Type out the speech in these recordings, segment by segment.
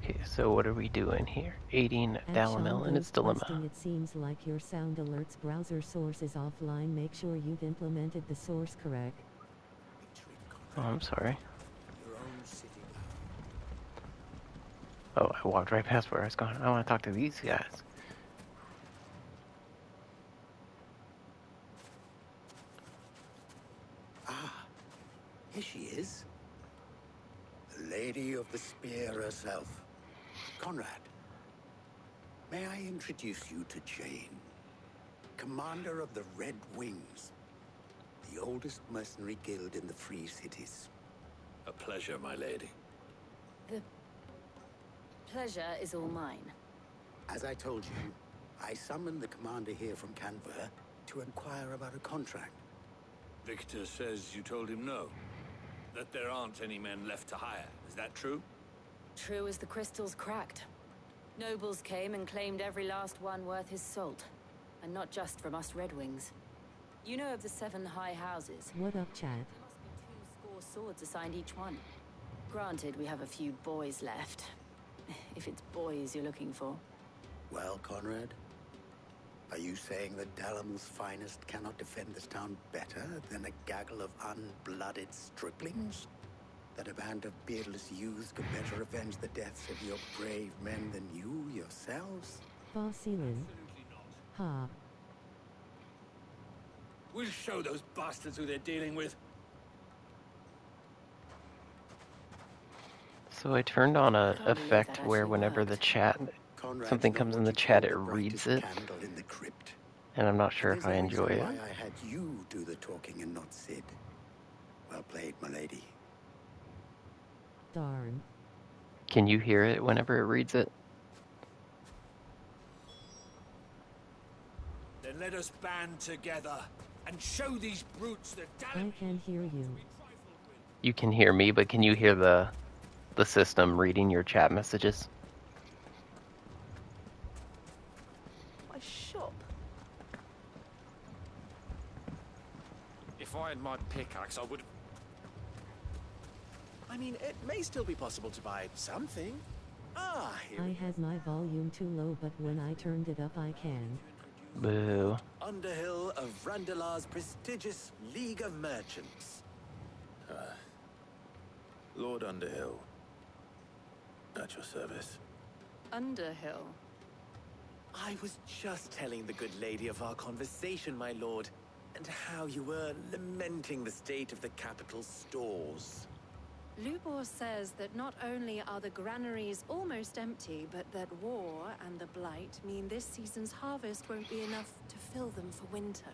Okay, so what are we doing here? Aiding Dalamel in its dilemma. It seems like your sound alerts browser source is offline. Make sure you've implemented the source correct. Oh, I'm sorry. Oh, I walked right past where I was going. I want to talk to these guys. Ah, here she is. The Lady of the Spear herself. Conrad, may I introduce you to Jane, commander of the Red Wings, the oldest mercenary guild in the Free Cities. A pleasure, my lady. The pleasure is all mine. As I told you, I summoned the commander here from Canver to inquire about a contract. Victor says you told him no. That there aren't any men left to hire. Is that true? True as the crystals cracked. Nobles came and claimed every last one worth his salt. And not just from us Red Wings. You know of the 7 high houses. What up, chat? There must be 2 score swords assigned each one. Granted, we have a few boys left. If it's boys you're looking for. Well, Conrad, are you saying that Dalamel's finest cannot defend this town better than a gaggle of unblooded striplings? That a band of beardless youths could better avenge the deaths of your brave men than you yourselves? Fossilin. Ha. We'll show those bastards who they're dealing with. So I turned on a effect where whenever the chat, something comes in the chat, it reads it. And I'm not sure if I enjoy it. Why I had you do the talking and not Sid. Well played, my lady. Darn. Can you hear it whenever it reads it? Then let us band together and show these brutes that I can hear you. You can hear me, but can you hear the system reading your chat messages? My shop. If I had my pickaxe, I would... I mean, it may still be possible to buy something. Ah, here I had my volume too low, but when I turned it up, I can. Boo. Underhill of Randalar's prestigious League of Merchants. Lord Underhill. At your service. Underhill. I was just telling the good lady of our conversation, my lord, and how you were lamenting the state of the capital's stores. Lubor says that not only are the granaries almost empty, but that war and the blight mean this season's harvest won't be enough to fill them for winter.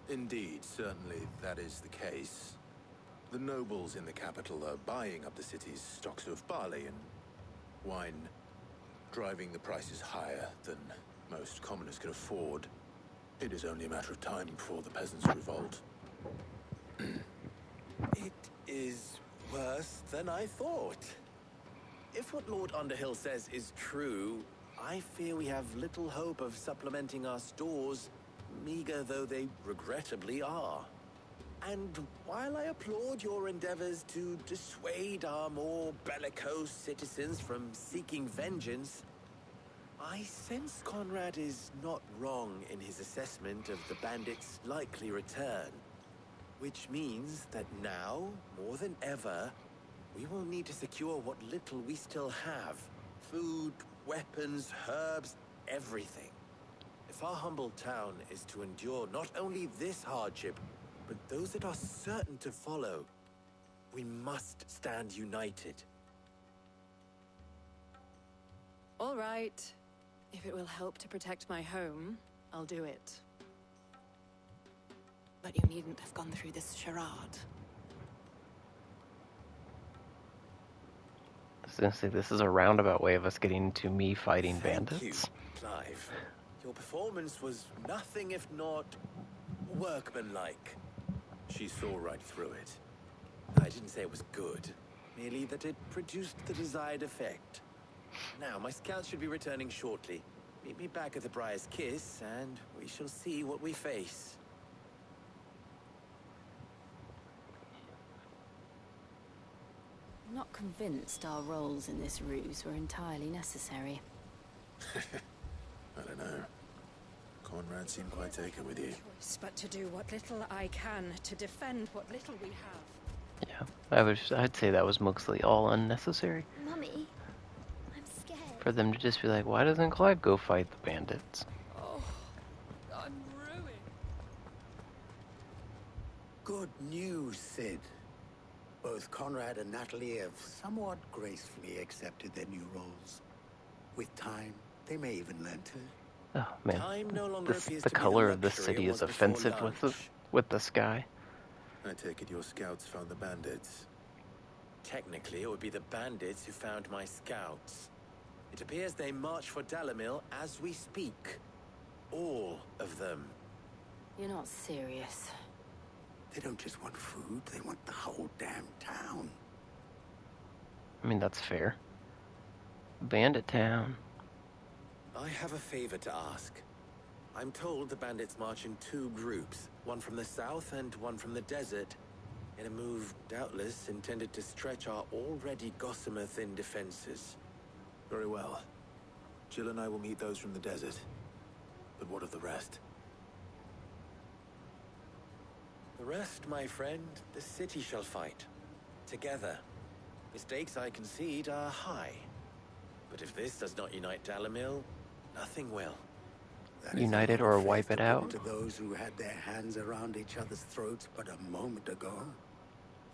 Indeed, certainly that is the case. The nobles in the capital are buying up the city's stocks of barley and wine, driving the prices higher than most commoners can afford. It is only a matter of time before the peasants revolt. It is worse than I thought. If what Lord Underhill says is true, I fear we have little hope of supplementing our stores, meager though they regrettably are. And while I applaud your endeavors to dissuade our more bellicose citizens from seeking vengeance, I sense Conrad is not wrong in his assessment of the bandits' likely return. Which means that now, more than ever, we will need to secure what little we still have. Food, weapons, herbs, everything. If our humble town is to endure not only this hardship, but those that are certain to follow, we must stand united. All right. If it will help to protect my home, I'll do it. But you needn't have gone through this charade. I was gonna say, this is a roundabout way of us getting to me fighting Thank bandits. you, Clive. Your performance was nothing if not workmanlike. She saw right through it. I didn't say it was good, merely that it produced the desired effect. Now, my scouts should be returning shortly. Meet me back at the Briar's Kiss, and we shall see what we face. I'm not convinced our roles in this ruse were entirely necessary. I don't know. Conrad seemed quite taken with you. But to do what little I can to defend what little we have. Yeah, I'd say that was mostly all unnecessary. Mummy, I'm scared. For them to just be like, why doesn't Clive go fight the bandits? Oh, I'm ruined. Good news, Sid. Both Conrad and Natalie have somewhat gracefully accepted their new roles. With time, they may even learn to. Oh man, Time no longer appears the to be color of the luxury city it is was before offensive lunch. with the sky. I take it your scouts found the bandits. Technically, it would be the bandits who found my scouts. It appears they march for Dalamil as we speak. All of them. You're not serious. They don't just want food, they want the whole damn town. I mean, that's fair. Bandit town. I have a favor to ask. I'm told the bandits march in 2 groups, one from the south and one from the desert, in a move doubtless intended to stretch our already gossamer-thin defenses. Very well. Jill and I will meet those from the desert. But what of the rest? The rest, my friend, the city shall fight. Together. The stakes, I concede, are high. But if this does not unite Dalamil, nothing will. That is Unite it a or faith wipe it given out? to those who had their hands around each other's throats but a moment ago.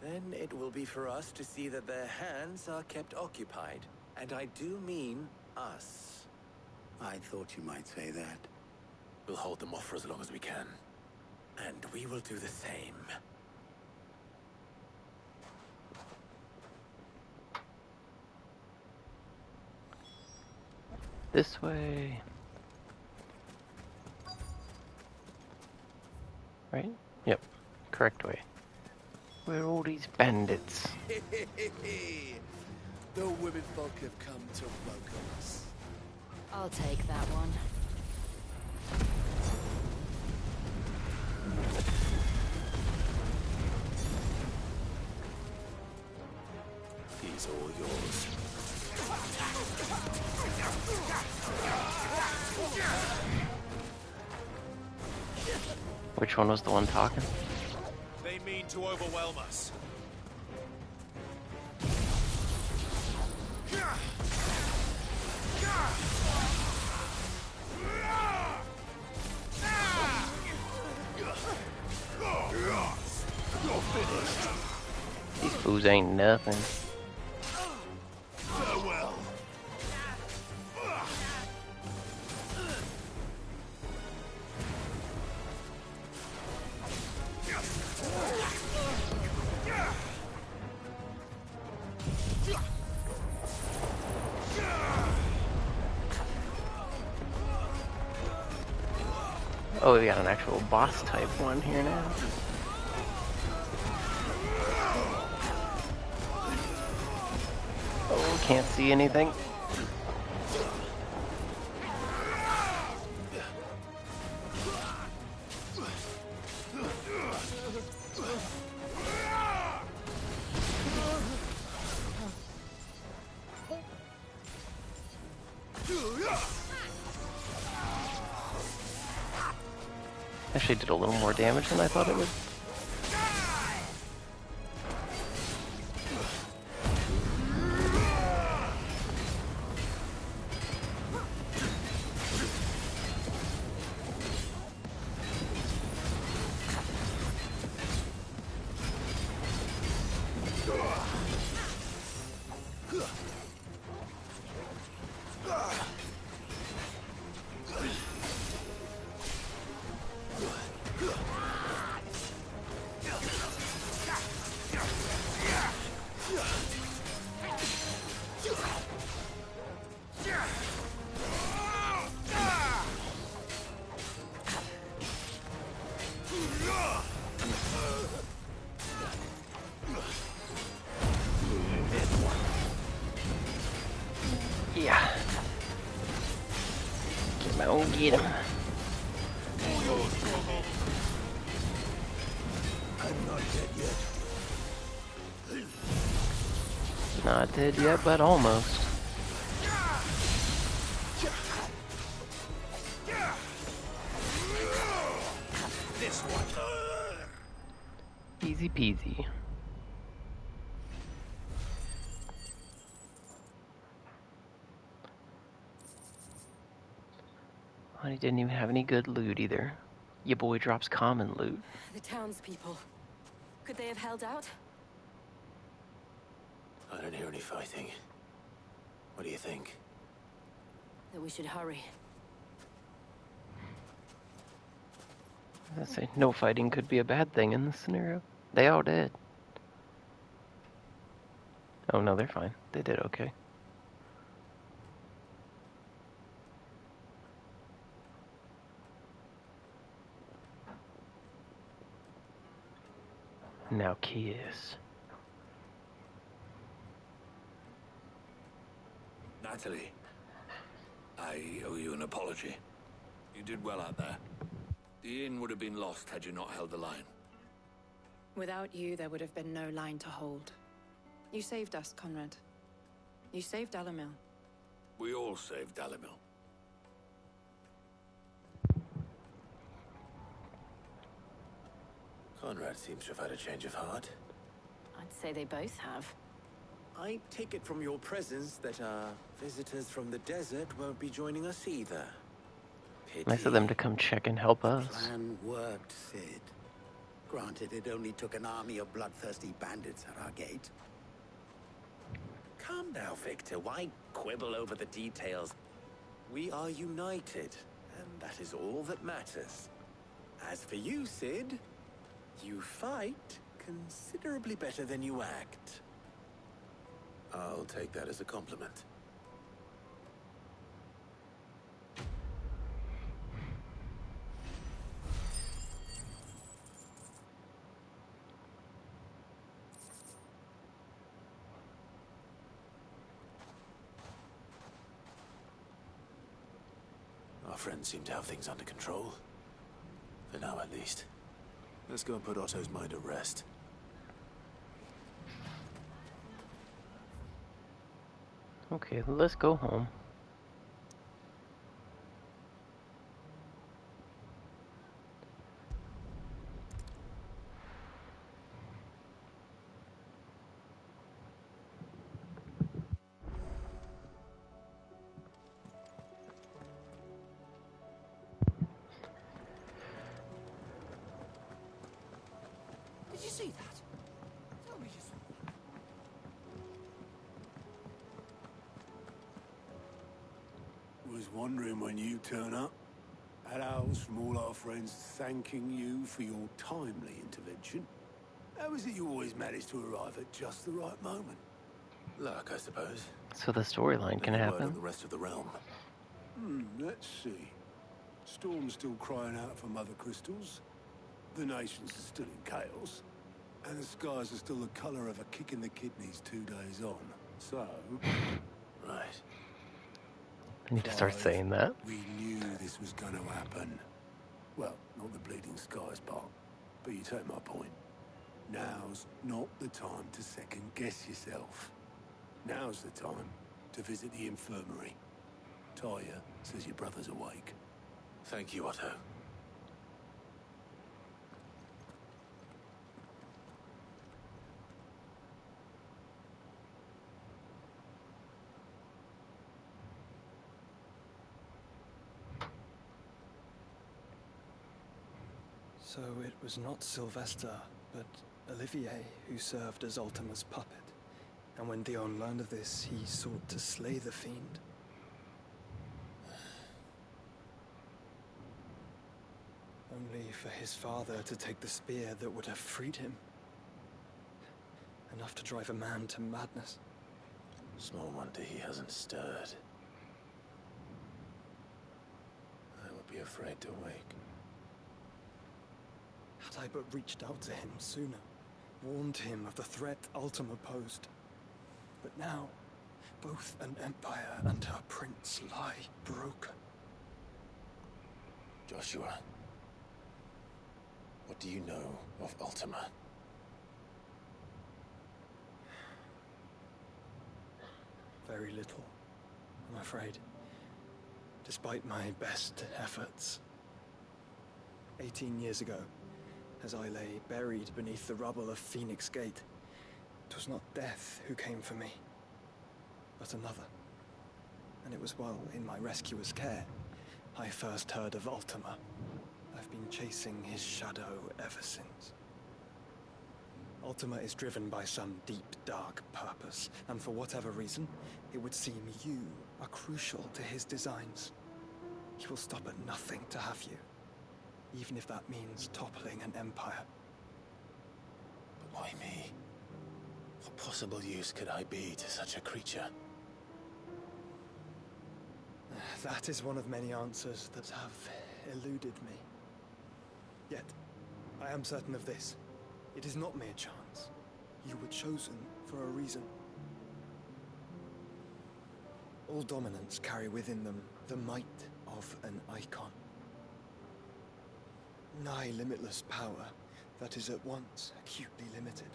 Then it will be for us to see that their hands are kept occupied. And I do mean us. I thought you might say that. We'll hold them off for as long as we can. And we will do the same. This way. Right? Yep. Correct way. Where are all these bandits? The women folk have come to welcome us. I'll take that one. He's all yours. Which one was the one talking? They mean to overwhelm us. These fools ain't nothing. Farewell. Oh, we got an actual boss type one here now. Oh, can't see anything. Actually did a little more damage than I thought it would. Yeah. Get my own get him. I'm not dead yet. Not dead yet, but almost. This one. Easy peasy. Oh, he didn't even have any good loot either. Your boy drops common loot. The townspeople. Could they have held out? I don't hear any fighting. What do you think? That we should hurry. I say no fighting could be a bad thing in this scenario. They all did. Oh no, they're fine. They did okay. Now kiss. Natalie, I owe you an apology. You did well out there. The inn would have been lost had you not held the line. Without you, there would have been no line to hold. You saved us, Conrad. You saved Alamil. We all saved Alamil. Conrad seems to have had a change of heart. I'd say they both have. I take it from your presence that our visitors from the desert won't be joining us either. Pity. Nice of them to come check and help us. Plan worked, Sid. Granted, it only took an army of bloodthirsty bandits at our gate. Calm down, Victor. Why quibble over the details? We are united, and that is all that matters. As for you, Sid, you fight considerably better than you act. I'll take that as a compliment. Our friends seem to have things under control. For now, at least. Let's go and put Otto's mind at rest. Okay, let's go home. Did you see that? Tell me you saw that. Was wondering when you turn up. Had owls from all our friends thanking you for your timely intervention. How is it you always manage to arrive at just the right moment? Luck, I suppose. So the storyline can Any word happen. on the rest of the realm. Let's see. Storm's still crying out for mother crystals. The nations are still in chaos. And the skies are still the colour of a kick in the kidneys 2 days on. So... Right. I need to start saying that. We knew this was going to happen. Well, not the bleeding skies part, but you take my point. Now's not the time to second guess yourself. Now's the time to visit the infirmary. Talia says your brother's awake. Thank you, Otto. So it was not Sylvester, but Olivier who served as Ultima's puppet. And when Dion learned of this, he sought to slay the fiend. Only for his father to take the spear that would have freed him. Enough to drive a man to madness. Small wonder he hasn't stirred. I would be afraid to wake. Had I but reached out to him sooner, warned him of the threat Ultima posed. But now, both an empire and her prince lie broken. Joshua, what do you know of Ultima? very little, I'm afraid. Despite my best efforts. 18 years ago, as I lay buried beneath the rubble of Phoenix Gate, it was not death who came for me, but another. And it was while in my rescuer's care, I first heard of Ultima. I've been chasing his shadow ever since. Ultima is driven by some deep, dark purpose, and for whatever reason, it would seem you are crucial to his designs. He will stop at nothing to have you, even if that means toppling an empire. But why me? What possible use could I be to such a creature? That is one of many answers that have eluded me. Yet, I am certain of this. It is not mere chance. You were chosen for a reason. All dominants carry within them the might of an icon. Nigh limitless power that is at once acutely limited.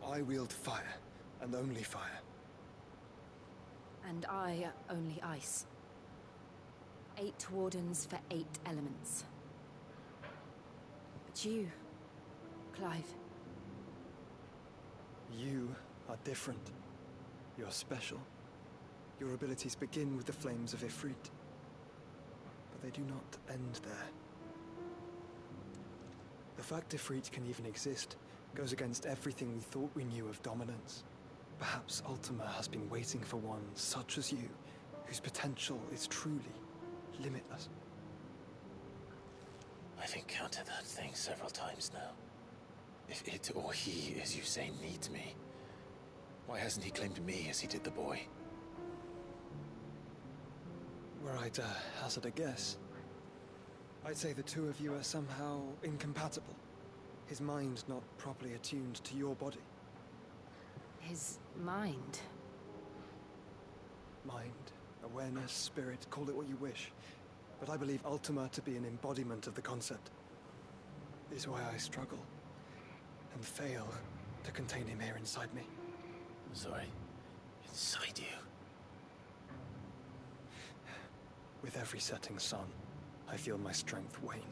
I wield fire, and only fire. And I only ice. 8 wardens for 8 elements. But you, Clive. You are different. You're special. Your abilities begin with the flames of Ifrit. But they do not end there. The fact Ifrit can even exist goes against everything we thought we knew of dominance. Perhaps Ultima has been waiting for one such as you, whose potential is truly limitless. I've encountered that thing several times now. If it or he, as you say, needs me, why hasn't he claimed me as he did the boy? Were I to hazard a guess, I'd say the two of you are somehow incompatible. His mind not properly attuned to your body. His mind. Mind, awareness, spirit, call it what you wish. But I believe Ultima to be an embodiment of the concept. Is why I struggle and fail to contain him here inside me. Sorry, inside you? With every setting sun, I feel my strength wane.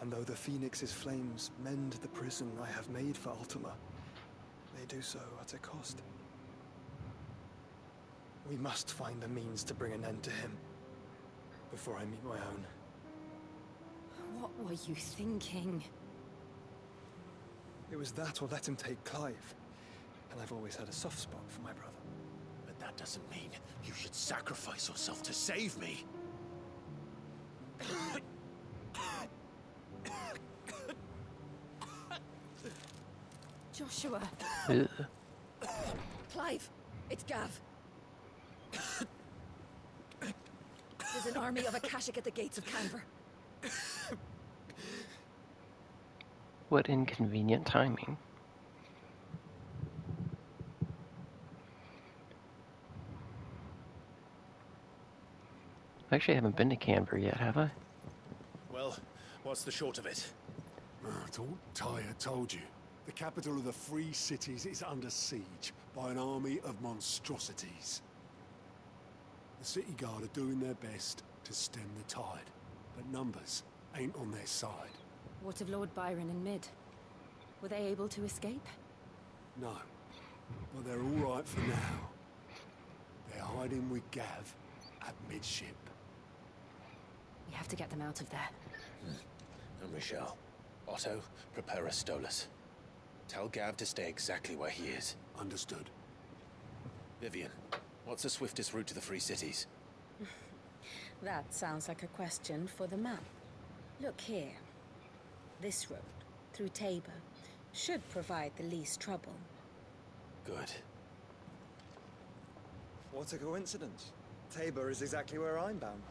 And though the Phoenix's flames mend the prison I have made for Ultima, they do so at a cost. We must find the means to bring an end to him, before I meet my own. What were you thinking? It was that or let him take Clive. And I've always had a soft spot for my brother. But that doesn't mean you should sacrifice yourself to save me. Joshua. Clive, it's Gav. There's an army of Akashic at the gates of Canver. What inconvenient timing. I actually haven't been to Canberra yet, have I? Well, what's the short of it? I thought Tyre told you. The capital of the Free Cities is under siege by an army of monstrosities. The City Guard are doing their best to stem the tide, but numbers ain't on their side. What of Lord Byron and Mid? Were they able to escape? No, but they're all right for now. They're hiding with Gav at midship. We have to get them out of there. And Michelle. Otto, prepare a Stolas. Tell Gav to stay exactly where he is. Understood. Vivian, what's the swiftest route to the Free Cities? That sounds like a question for the map. Look here. This road, through Tabor, should provide the least trouble. Good. What a coincidence. Tabor is exactly where I'm bound.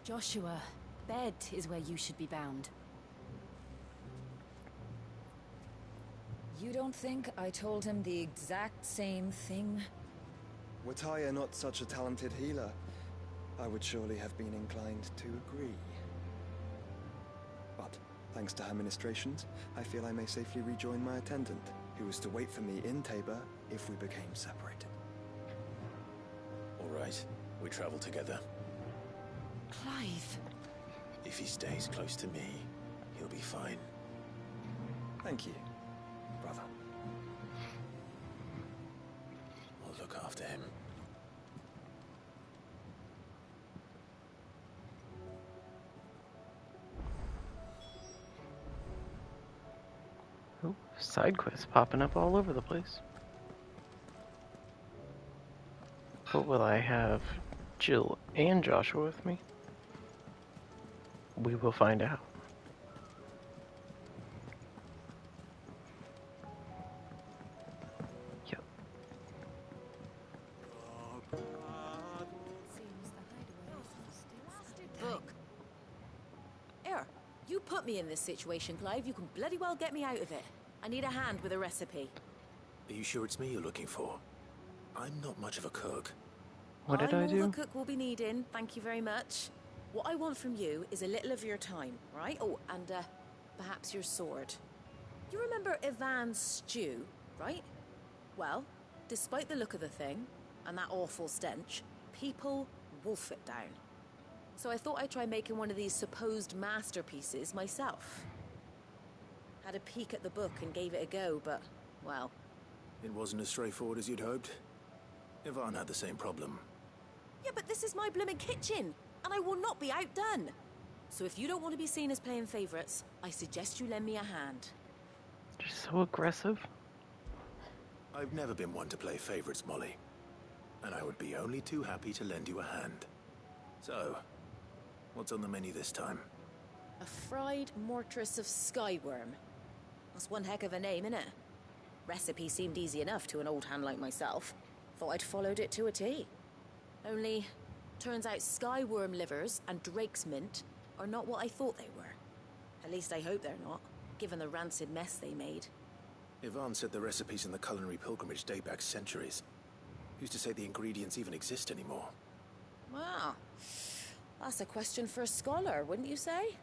Joshua, Bed is where you should be bound. You don't think I told him the exact same thing? Were Tyre not such a talented healer, I would surely have been inclined to agree. But, thanks to her ministrations, I feel I may safely rejoin my attendant, who was to wait for me in Tabor if we became separated. All right, we travel together. Clive. If he stays close to me, he'll be fine. Thank you, brother. I'll look after him. Oh, side quests popping up all over the place. But will I have Jill and Joshua with me? We will find out. Yep. Book. Here, you put me in this situation, Clive. You can bloody well get me out of it. I need a hand with a recipe. Are you sure it's me you're looking for? I'm not much of a cook. What did I do? I'm all the cook will be needing, thank you very much. What I want from you is a little of your time, right? Oh, and perhaps your sword. You remember Ivan's stew, right? Well, despite the look of the thing, and that awful stench, people wolf it down. So I thought I'd try making one of these supposed masterpieces myself. Had a peek at the book and gave it a go, but, well... It wasn't as straightforward as you'd hoped. Ivan had the same problem. Yeah, but this is my blooming kitchen, and I will not be outdone. So if you don't want to be seen as playing favourites, I suggest you lend me a hand. You're so aggressive. I've never been one to play favourites, Molly. And I would be only too happy to lend you a hand. So, what's on the menu this time? A fried mortress of skyworm. That's one heck of a name, innit? Recipe seemed easy enough to an old hand like myself. Thought I'd followed it to a T. Only, turns out skyworm livers and drake's mint are not what I thought they were. At least I hope they're not, given the rancid mess they made. Ivan said the recipes in the culinary pilgrimage date back centuries. Who's to say the ingredients even exist anymore? Wow. That's a question for a scholar, wouldn't you say?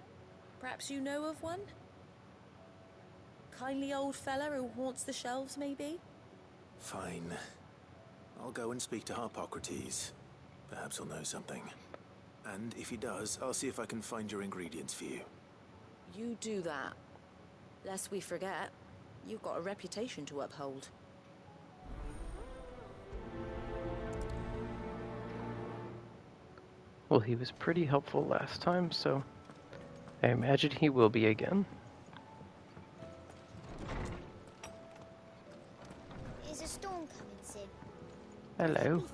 Perhaps you know of one? Kindly old fella who haunts the shelves, maybe? Fine. I'll go and speak to Harpocrates. Perhaps he'll know something. And if he does, I'll see if I can find your ingredients for you. You do that. Lest we forget, you've got a reputation to uphold. Well, he was pretty helpful last time, so I imagine he will be again. Is a storm coming, Sid? Hello.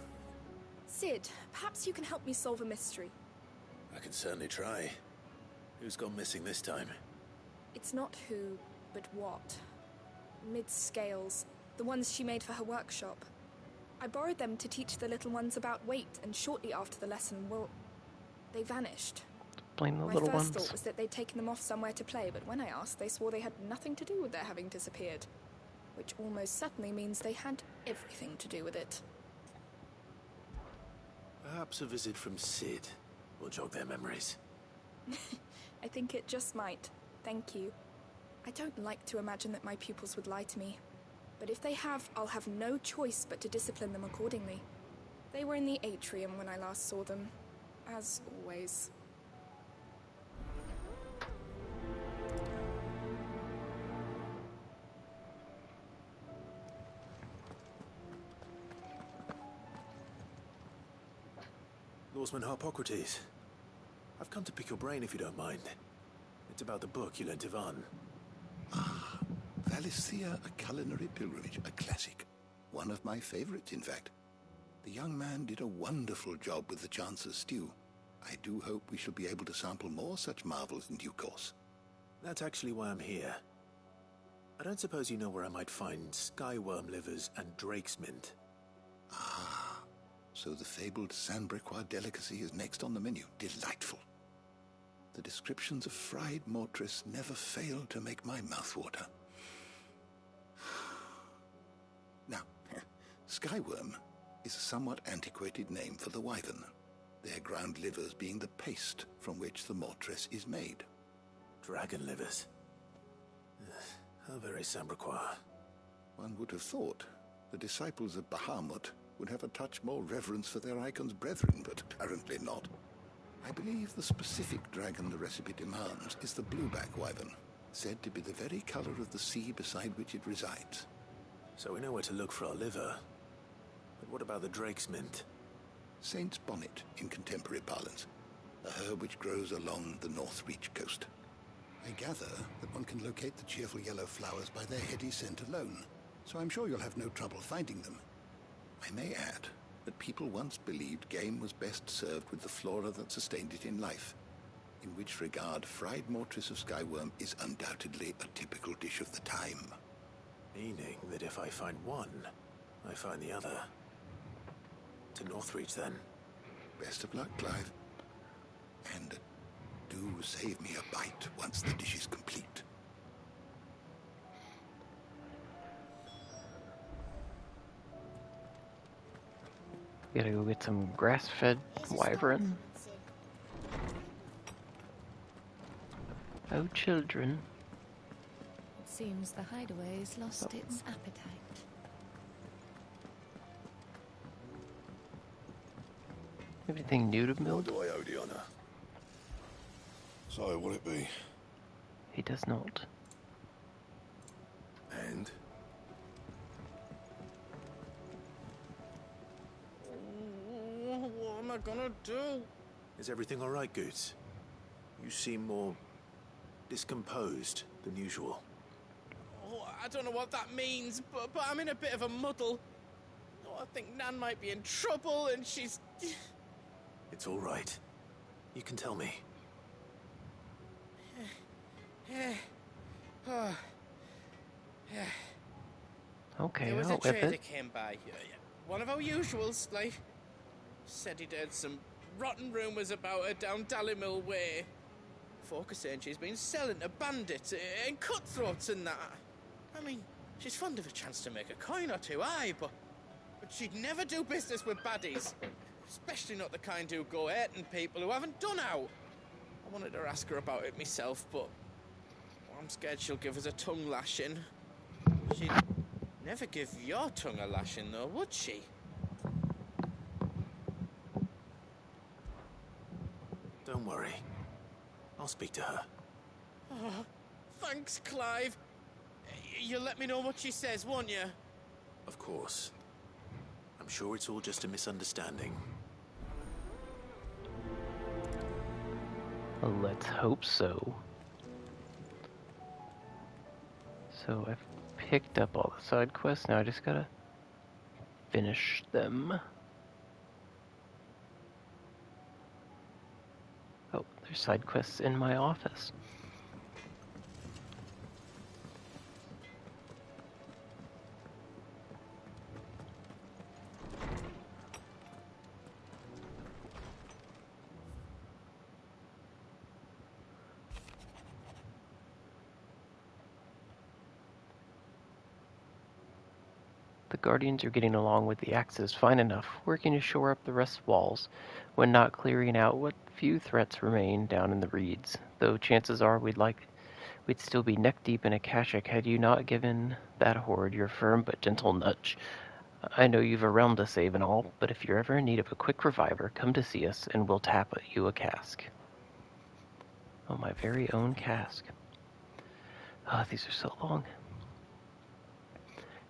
Sid, perhaps you can help me solve a mystery. I can certainly try. Who's gone missing this time? It's not who, but what. Mid's scales, the ones she made for her workshop. I borrowed them to teach the little ones about weight, and shortly after the lesson, well, they vanished. Blame the My little first ones. thought was that they'd taken them off somewhere to play, but when I asked, they swore they had nothing to do with their having disappeared. Which almost certainly means they had everything to do with it. Perhaps a visit from Sid will jog their memories. I think it just might. Thank you. I don't like to imagine that my pupils would lie to me. But if they have, I'll have no choice but to discipline them accordingly. They were in the atrium when I last saw them. As always. Lawsman Harpocrates. I've come to pick your brain if you don't mind. It's about the book you lent Ivan. Ah, Valisthea, a culinary pilgrimage, a classic. One of my favorites, in fact. The young man did a wonderful job with the Chance's stew. I do hope we shall be able to sample more such marvels in due course. That's actually why I'm here. I don't suppose you know where I might find skyworm livers and drake's mint. Ah, so the fabled Sandbrequois delicacy is next on the menu. Delightful. The descriptions of fried mortress never fail to make my mouth water. Now, skyworm is a somewhat antiquated name for the wyvern, their ground livers being the paste from which the mortress is made. Dragon livers. How very Sandbrequois. One would have thought the disciples of Bahamut would have a touch more reverence for their icon's brethren, but apparently not. I believe the specific dragon the recipe demands is the blueback wyvern, said to be the very color of the sea beside which it resides. So we know where to look for our liver. But what about the drake's mint? Saint's bonnet, in contemporary parlance, a herb which grows along the North Reach coast. I gather that one can locate the cheerful yellow flowers by their heady scent alone, so I'm sure you'll have no trouble finding them. I may add that people once believed game was best served with the flora that sustained it in life, in which regard fried mortress of skyworm is undoubtedly a typical dish of the time. Meaning that if I find one, I find the other. To Northreach, then. Best of luck, Clive. And do save me a bite once the dish is complete. Gotta go get some grass-fed wyvern. Oh, children. It seems the hideaway's lost its appetite. Anything new to milk? Do I owe the honor? So, will it be? He does not. And? What am I gonna do? Is everything all right, Goots? You seem more discomposed than usual. Oh, I don't know what that means, but I'm in a bit of a muddle. Oh, I think Nan might be in trouble, and she's... It's all right. You can tell me. Okay, there was I'll a whip trader it. came by. One of our usuals, like, said he'd heard some rotten rumours about her down Dallymill Way. Folk are saying she's been selling to bandits and cutthroats and that. I mean, she's fond of a chance to make a coin or two, aye, but she'd never do business with baddies. Especially not the kind who go hurting people who haven't done out. I wanted to ask her about it myself, but I'm scared she'll give us a tongue lashing. She'd never give your tongue a lashing, though, would she? Don't worry. I'll speak to her. Oh, thanks, Clive. You'll let me know what she says, won't you? Of course. I'm sure it's all just a misunderstanding. Let's hope so. So I've picked up all the side quests, now I just gotta finish them. Oh, there's side quests in my office. The Guardians are getting along with the Axes fine enough, working to shore up the rest walls, when not clearing out what few threats remain down in the reeds, though chances are we'd still be neck-deep in Akashic had you not given that horde your firm but gentle nudge. I know you've a realm to save and all, but if you're ever in need of a quick reviver, come to see us and we'll tap you a cask. Oh, my very own cask. Ah, these are so long.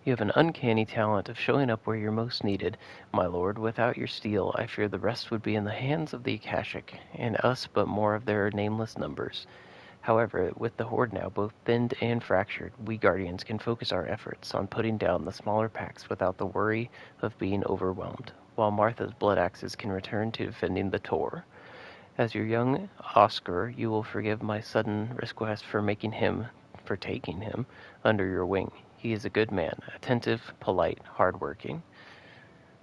You have an uncanny talent of showing up where you're most needed, my lord. Without your steel, I fear the rest would be in the hands of the Akashic, and us but more of their nameless numbers. However, with the horde now both thinned and fractured, we Guardians can focus our efforts on putting down the smaller packs without the worry of being overwhelmed, while Martha's blood axes can return to defending the Tor. As your young Oscar, you will forgive my sudden request for taking him under your wing. He is a good man, attentive, polite, hard-working.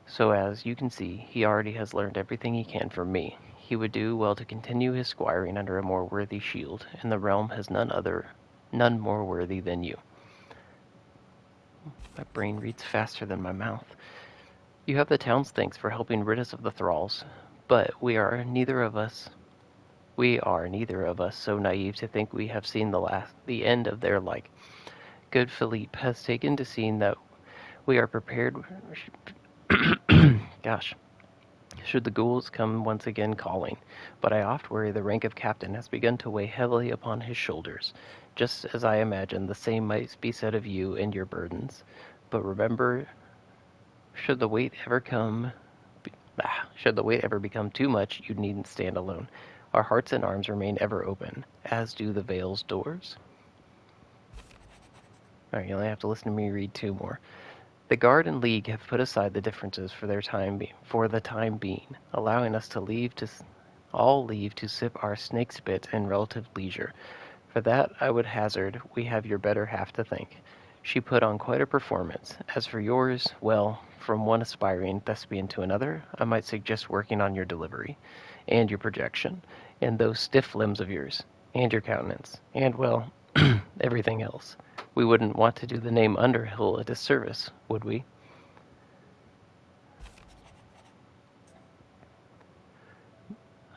So as you can see, he already has learned everything he can from me. He would do well to continue his squiring under a more worthy shield, and the realm has none more worthy than you. My brain reads faster than my mouth. You have the town's thanks for helping rid us of the thralls, but we are neither of us so naive to think we have seen the end of their like. Good Philippe has taken to seeing that we are prepared Gosh. Should the ghouls come once again calling, but I oft worry the rank of captain has begun to weigh heavily upon his shoulders, just as I imagine the same might be said of you and your burdens. But remember, should the weight ever become too much, you needn't stand alone. Our hearts and arms remain ever open, as do the veil's doors. Alright, you only have to listen to me read 2 more. The Guard and League have put aside the differences for the time being, allowing us to all leave to sip our snake's bit in relative leisure. For that, I would hazard, we have your better half to thank. She put on quite a performance. As for yours, well, from one aspiring thespian to another, I might suggest working on your delivery, and your projection, and those stiff limbs of yours, and your countenance, and, well, everything else. We wouldn't want to do the name Underhill a disservice, would we?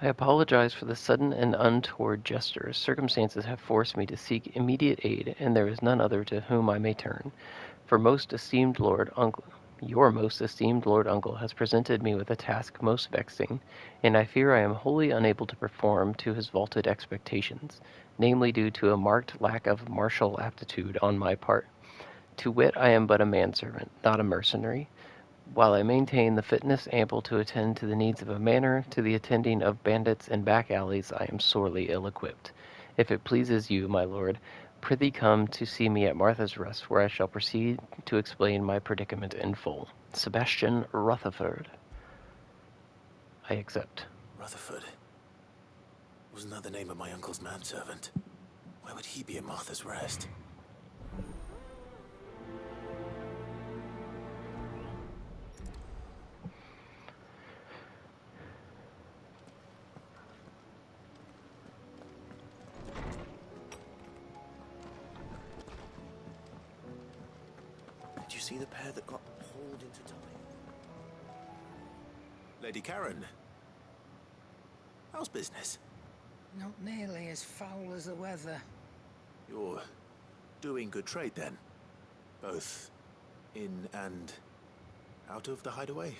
I apologize for the sudden and untoward gesture. Circumstances have forced me to seek immediate aid, and there is none other to whom I may turn. For your most esteemed Lord Uncle has presented me with a task most vexing, and I fear I am wholly unable to perform to his vaunted expectations, namely due to a marked lack of martial aptitude on my part. To wit, I am but a manservant, not a mercenary. While I maintain the fitness ample to attend to the needs of a manor, to the attending of bandits and back alleys I am sorely ill-equipped. If it pleases you, my lord, prithee come to see me at Martha's Rest, where I shall proceed to explain my predicament in full. Sebastian Rutherford. I accept. Rutherford? Wasn't that the name of my uncle's manservant? Why would he be at Martha's Rest? Did you see the pair that got hauled into time? Lady Karen, how's business? Not nearly as foul as the weather. You're doing good trade then? Both in and out of the hideaway?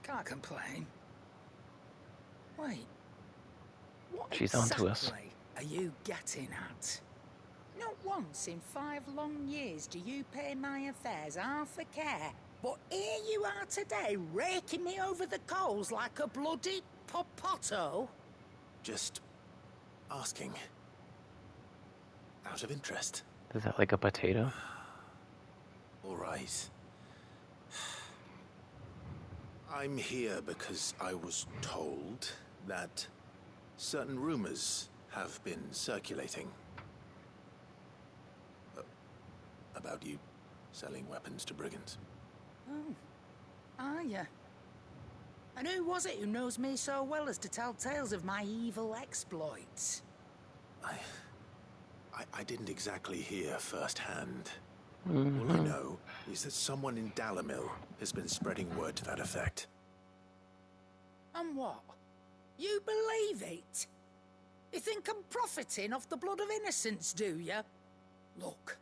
Can't complain. Wait. What She's onto us. exactly are you getting at? Not once in 5 long years do you pay my affairs half a care. But here you are today, raking me over the coals like a bloody popoto. Just asking. Out of interest. Is that like a potato? All right. I'm here because I was told that certain rumors have been circulating about you selling weapons to brigands. Oh, are ya? And who was it who knows me so well as to tell tales of my evil exploits? I didn't exactly hear firsthand. Mm-hmm. All I know is that someone in Dalimil has been spreading word to that effect. And what? You believe it? You think I'm profiting off the blood of innocents, do you? Look,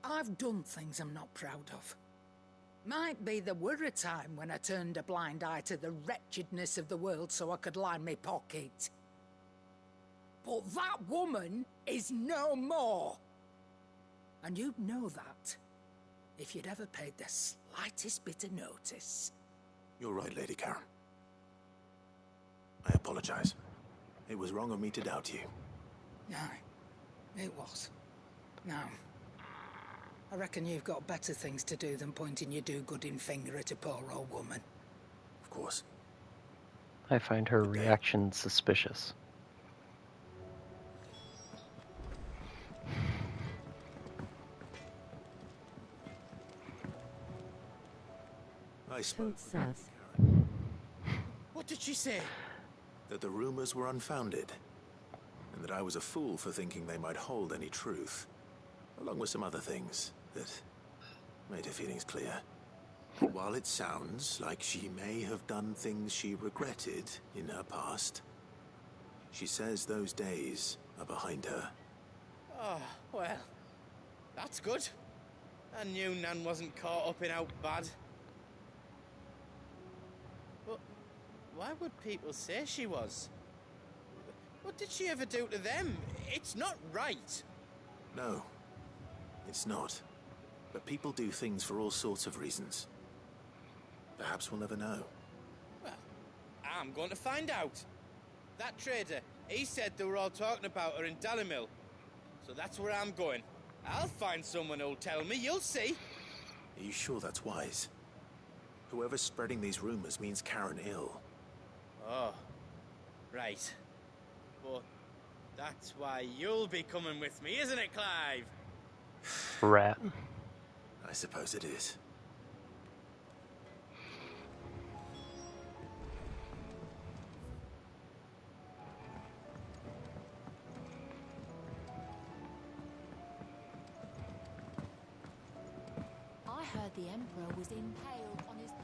I've done things I'm not proud of. Might be there were a time when I turned a blind eye to the wretchedness of the world so I could line my pocket. But that woman is no more. And you'd know that if you'd ever paid the slightest bit of notice. You're right, Lady Karen. I apologize. It was wrong of me to doubt you. Aye, it was. Now, I reckon you've got better things to do than pointing your do-gooding finger at a poor old woman. Of course. I find her reaction suspicious. I spoke with Lady Karen. What did she say? That the rumors were unfounded, and that I was a fool for thinking they might hold any truth, along with some other things that made her feelings clear. But while it sounds like she may have done things she regretted in her past, she says those days are behind her. Oh, well, that's good. I knew Nan wasn't caught up in out bad. Why would people say she was? What did she ever do to them? It's not right. No, it's not. But people do things for all sorts of reasons. Perhaps we'll never know. Well, I'm going to find out. That trader, he said they were all talking about her in Dalimil. So that's where I'm going. I'll find someone who'll tell me, you'll see. Are you sure that's wise? Whoever's spreading these rumors means Karen ill. Oh, right. But that's why you'll be coming with me, isn't it, Clive? Rat. I suppose it is. I heard the Emperor was impaled on his own.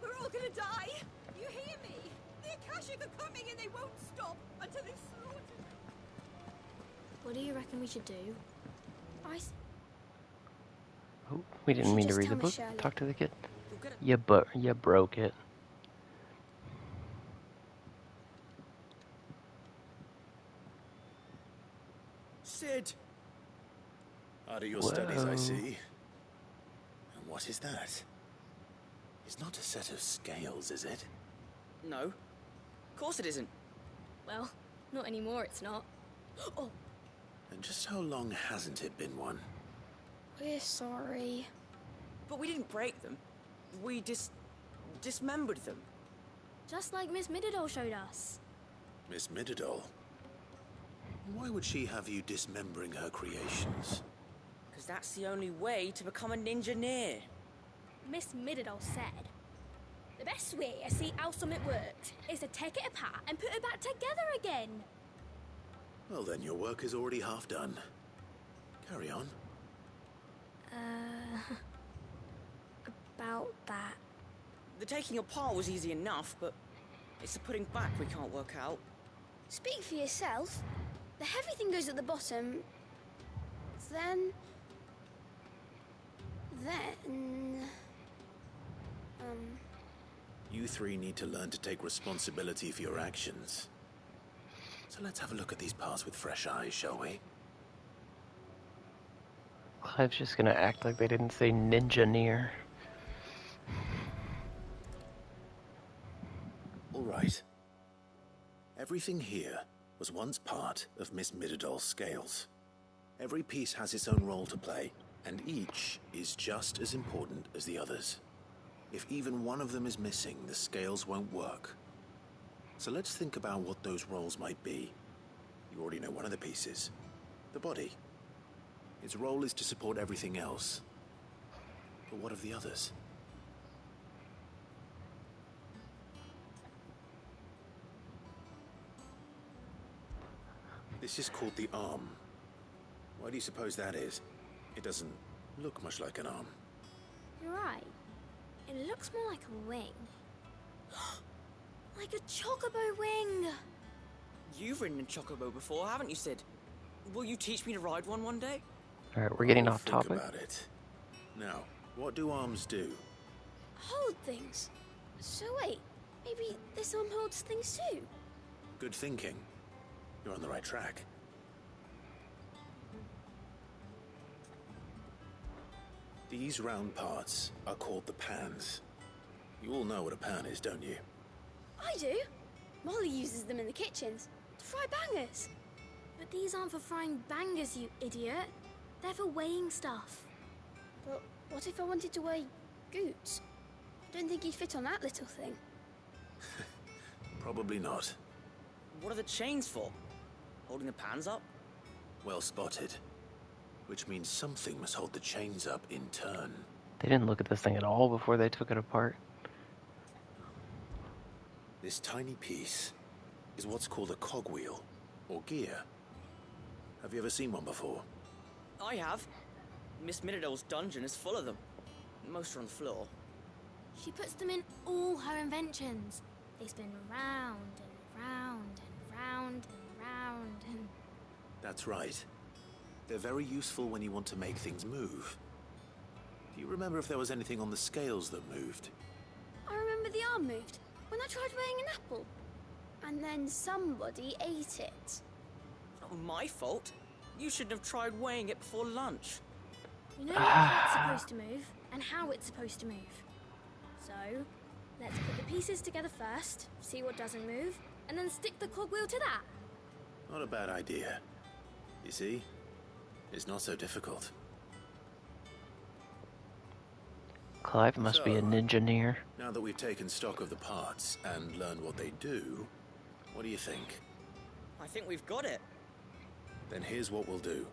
We're all gonna die! You hear me? The Akashic are coming and they won't stop until they've slaughtered. What do you reckon we should do? Oh, we didn't should mean to just read the tell Miss book. Shirley. Talk to the kid. You'll get You broke it. Sid! Out of your studies, I see. And what is that? It's not a set of scales, is it? No. Of course it isn't. Well, not anymore, it's not. Oh, And just how long hasn't it been one? we're sorry. But we didn't break them. We dismembered them. Just like Miss Mididol showed us. Miss Mididol? Why would she have you dismembering her creations? Because that's the only way to become a ninja-neer. Miss Mididol said, the best way to see how something works is to take it apart and put it back together again. Well then, your work is already half done. Carry on. About that. The taking apart was easy enough, but it's the putting back we can't work out. Speak for yourself. The heavy thing goes at the bottom. Then... You three need to learn to take responsibility for your actions. So let's have a look at these parts with fresh eyes, shall we? Clive's just gonna act like they didn't say ninja-neer. All right. Everything here was once part of Miss Mididol's scales. Every piece has its own role to play, and each is just as important as the others. If even one of them is missing, the scales won't work. So let's think about what those roles might be. You already know one of the pieces. The body. Its role is to support everything else. But what of the others? This is called the arm. Why do you suppose that is? It doesn't look much like an arm. You're right. It looks more like a wing. Like a chocobo wing! You've ridden a chocobo before, haven't you, Sid? Will you teach me to ride one day? Alright, we're getting off Think topic. about it. Now, what do arms do? Hold things. So wait, maybe this arm holds things too? Good thinking. You're on the right track. These round parts are called the pans. You all know what a pan is, don't you? I do. Molly uses them in the kitchens to fry bangers. But these aren't for frying bangers, you idiot. They're for weighing stuff. But what if I wanted to weigh goods? I don't think he'd fit on that little thing. Probably not. What are the chains for? Holding the pans up? Well spotted. Which means something must hold the chains up in turn. They didn't look at this thing at all before they took it apart. This tiny piece is what's called a cogwheel, or gear. Have you ever seen one before? I have. Miss Mididol's dungeon is full of them. Most are on the floor. She puts them in all her inventions. They spin round and round and round and round and... That's right. They're very useful when you want to make things move. Do you remember if there was anything on the scales that moved? I remember the arm moved when I tried weighing an apple. And then somebody ate it. Not my fault. You shouldn't have tried weighing it before lunch. You know how it's supposed to move and how it's supposed to move. So, let's put the pieces together first, see what doesn't move, and then stick the cogwheel to that. Not a bad idea. You see? It's not so difficult. Clive must be an engineer. Now that we've taken stock of the parts and learned what they do, what do you think? I think we've got it. Then here's what we'll do.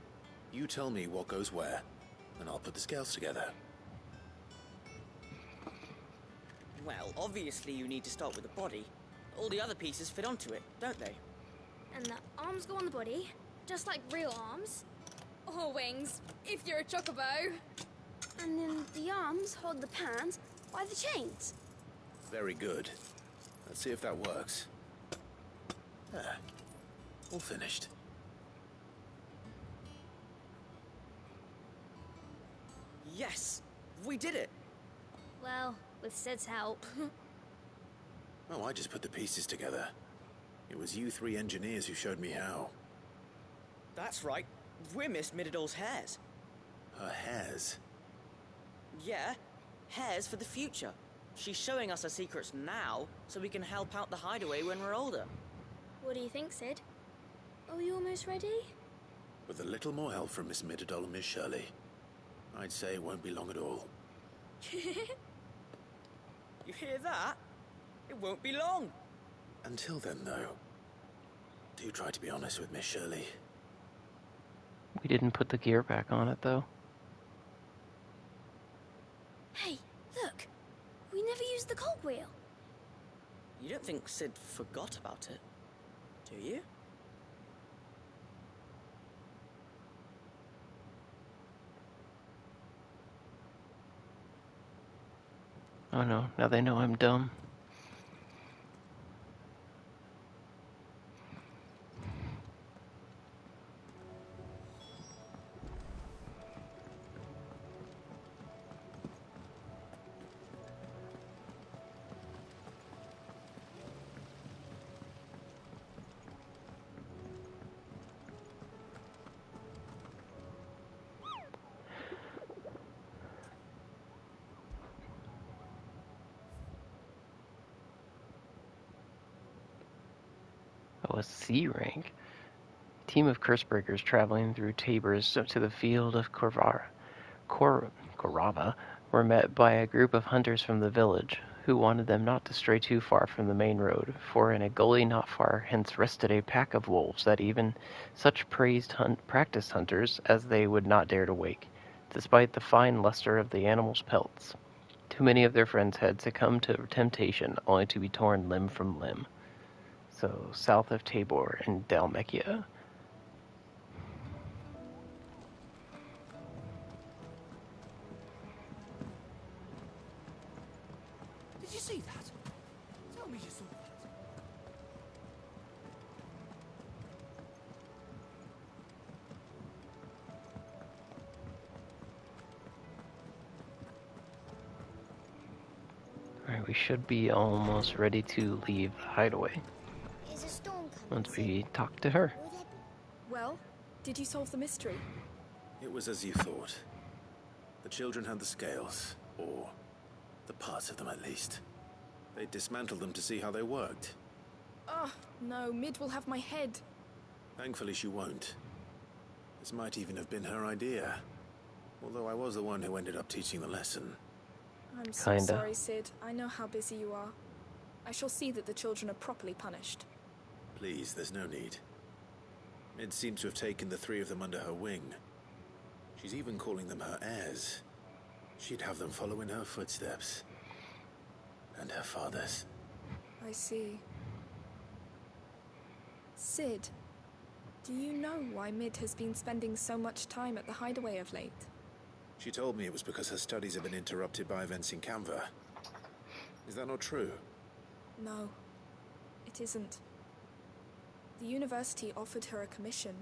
You tell me what goes where, and I'll put the scales together. Well, obviously you need to start with the body. All the other pieces fit onto it, don't they? And the arms go on the body, just like real arms. Or wings, if you're a chocobo. And then the arms hold the pans by the chains. Very good. Let's see if that works. There. All finished. Yes! We did it! Well, with Sid's help. Oh, I just put the pieces together. It was you three engineers who showed me how. That's right. We're Miss Mididol's hairs. Her hairs? Yeah, hairs for the future. She's showing us her secrets now, so we can help out the hideaway when we're older. What do you think, Sid? Are we almost ready? With a little more help from Miss Mididol and Miss Shirley, I'd say it won't be long at all. You hear that? It won't be long. Until then, though, do try to be honest with Miss Shirley. We didn't put the gear back on it, though. Hey, look! We never used the cogwheel. You don't think Sid forgot about it, do you? Oh no, now they know I'm dumb. Oh, a C rank. A team of cursebreakers traveling through Tabors to the field of Korava were met by a group of hunters from the village, who wanted them not to stray too far from the main road, for in a gully not far hence rested a pack of wolves that even such practiced hunters as they would not dare to wake, despite the fine luster of the animals' pelts. Too many of their friends had succumbed to temptation, only to be torn limb from limb. So, south of Tabor in Dalmatia. Did you see that? Tell me you saw that. Alright, we should be almost ready to leave the hideaway. Is a storm coming? Once we talk to her. Well, did you solve the mystery? It was as you thought. The children had the scales, or the parts of them at least. They dismantled them to see how they worked. Oh, no, Mid will have my head. Thankfully she won't. This might even have been her idea. Although I was the one who ended up teaching the lesson. I'm so Kinda. sorry, Sid. I know how busy you are. I shall see that the children are properly punished. Please, there's no need. Mid seems to have taken the three of them under her wing. She's even calling them her heirs. She'd have them follow in her footsteps. And her father's. I see. Sid, do you know why Mid has been spending so much time at the hideaway of late? She told me it was because her studies have been interrupted by events in Canva. Is that not true? No, it isn't. The university offered her a commission.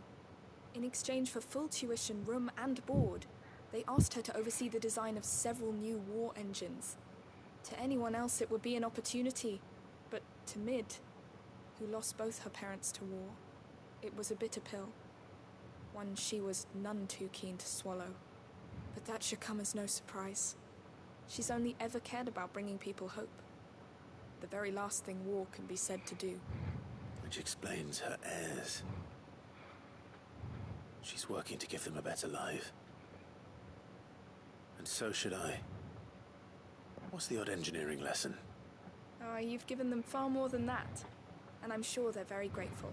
In exchange for full tuition, room and board, They asked her to oversee the design of several new war engines. To anyone else, it would be an opportunity. But to Mid, who lost both her parents to war, it was a bitter pill. One she was none too keen to swallow. But that should come as no surprise. She's only ever cared about bringing people hope. The very last thing war can be said to do. Which explains her heirs. She's working to give them a better life. And so should I. What's the odd engineering lesson? Ah, you've given them far more than that. And I'm sure they're very grateful.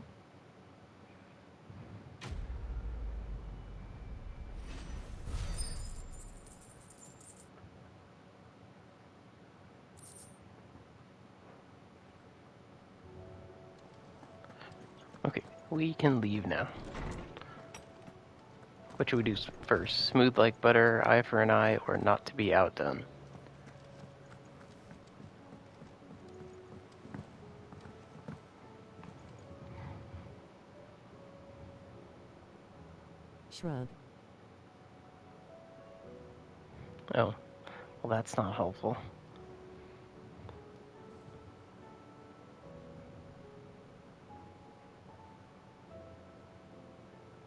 Okay, we can leave now. What should we do first? Smooth like butter, eye for an eye, or not to be outdone? Shrug. Oh, well that's not helpful.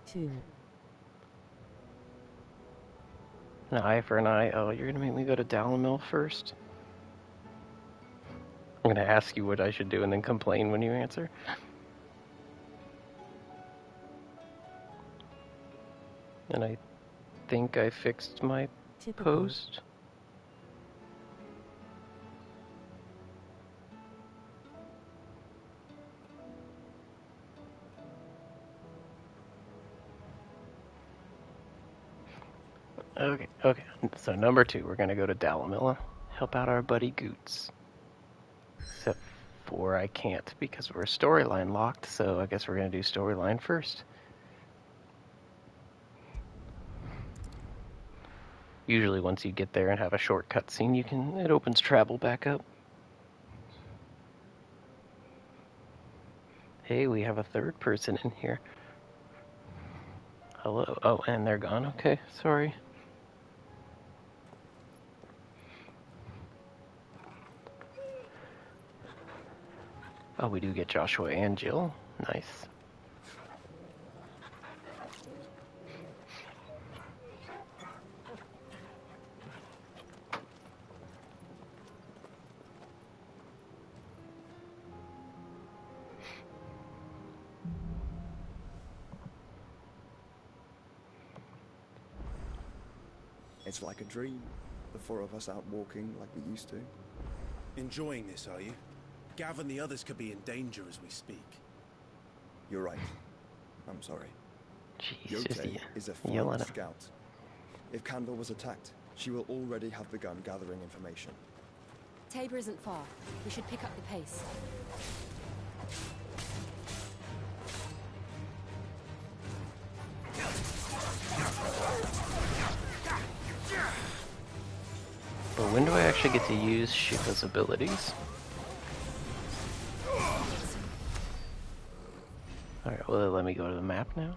Two. An eye for an eye. Oh, you're gonna make me go to Dalamil first? I'm gonna ask you what I should do and then complain when you answer. And I think I fixed my post. Okay. So number 2, we're gonna go to Dalamilla, help out our buddy Goots. Except for I can't because we're storyline locked, so I guess we're gonna do storyline first. Usually once you get there and have a short cutscene, it opens travel back up. Hey, we have a third person in here. Hello. Oh, and they're gone. Okay, sorry. Oh, we do get Joshua and Jill. Nice. It's like a dream. The 4 of us out walking like we used to. Enjoying this, are you? Gav and the others could be in danger as we speak. You're right. I'm sorry. Jesus, Yote is a fine scout. If Candle was attacked, she will already have begun gathering information. Tabor isn't far. We should pick up the pace. But when do I actually get to use Shiva's abilities? Alright, will it let me go to the map now?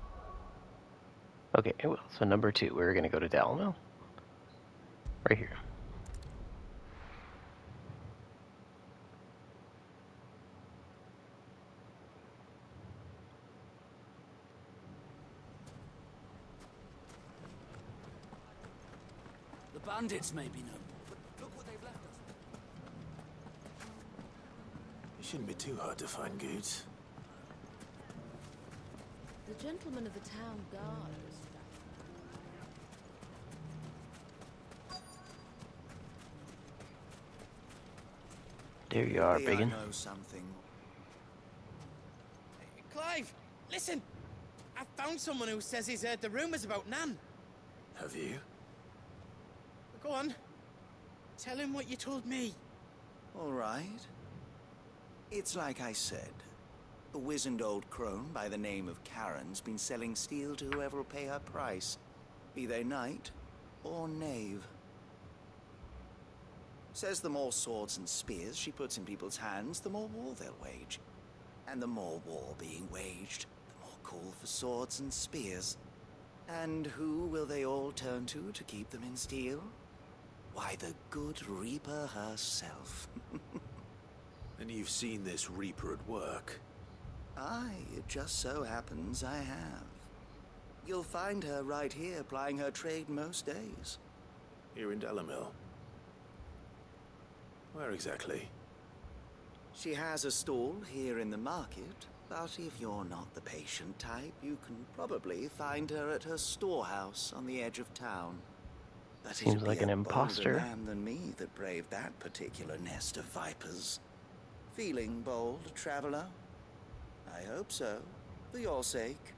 Okay, it will. So number 2, we're going to go to Dalamil. Right here. The bandits may be noble, but look what they've left us. It shouldn't be too hard to find Goots. The gentleman of the town guard. There you are, Maybe I biggin. know something. Clive, listen! I found someone who says he's heard the rumors about Nan. Have you? Go on. Tell him what you told me. All right. It's like I said. A wizened old crone by the name of Karen's been selling steel to whoever will pay her price, be they knight or knave. Says the more swords and spears she puts in people's hands, the more war they'll wage. And the more war being waged, the more call for swords and spears. And who will they all turn to keep them in steel? Why, the good Reaper herself. And you've seen this Reaper at work? Aye, it just so happens I have. You'll find her right here plying her trade most days. Here in Dalimil? Where exactly? She has a stall here in the market, but if you're not the patient type, you can probably find her at her storehouse on the edge of town. But Seems it'd like be an a imposter. bolder man than me that braved that particular nest of vipers. Feeling bold, traveler? I hope so, for your sake.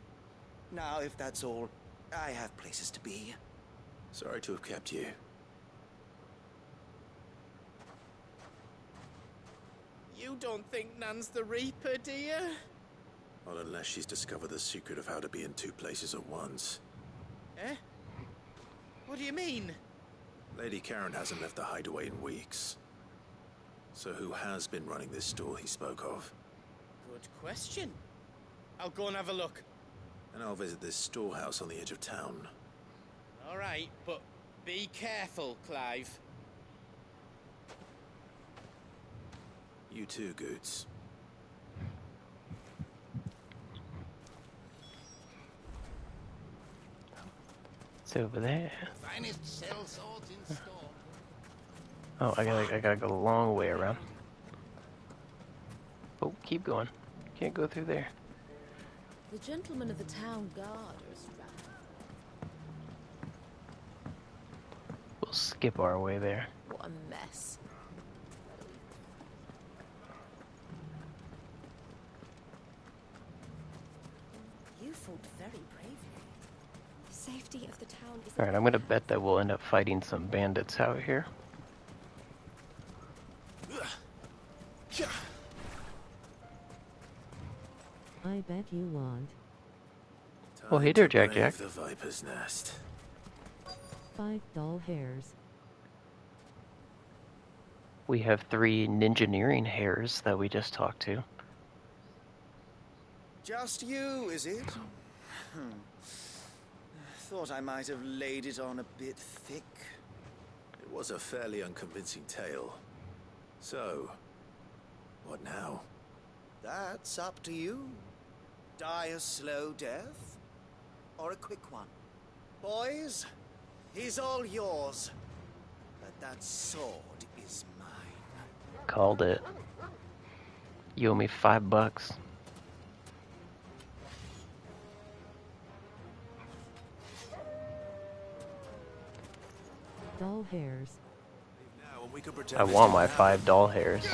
Now, if that's all, I have places to be. Sorry to have kept you. You don't think Nan's the Reaper, do you? Not unless she's discovered the secret of how to be in two places at once. Eh? What do you mean? Lady Karen hasn't left the hideaway in weeks. So who has been running this store he spoke of? Good question. I'll go and have a look. And I'll visit this storehouse on the edge of town. All right, but be careful, Clive. You too, Goots. It's over there. Finest cell swords in store. Oh, I gotta go a long way around. Oh, keep going. Can't go through there. The gentlemen of the town guard are strapped. We'll skip our way there. What a mess. You fought very bravely. The safety of the town is... Alright, I'm gonna bet that we'll end up fighting some bandits out here. I bet you won't. Oh, hey there, Jack Brave Jack. the Viper's Nest. 5 dull hairs. We have 3 ninjaneering hairs that we just talked to. Just you, is it? Thought I might have laid it on a bit thick. It was a fairly unconvincing tale. So, what now? That's up to you. Die a slow death, or a quick one. Boys, he's all yours. But that sword is mine. Called it. You owe me $5. Dull hairs. Now, and we could pretend I this want my didn't happen. 5 doll hairs.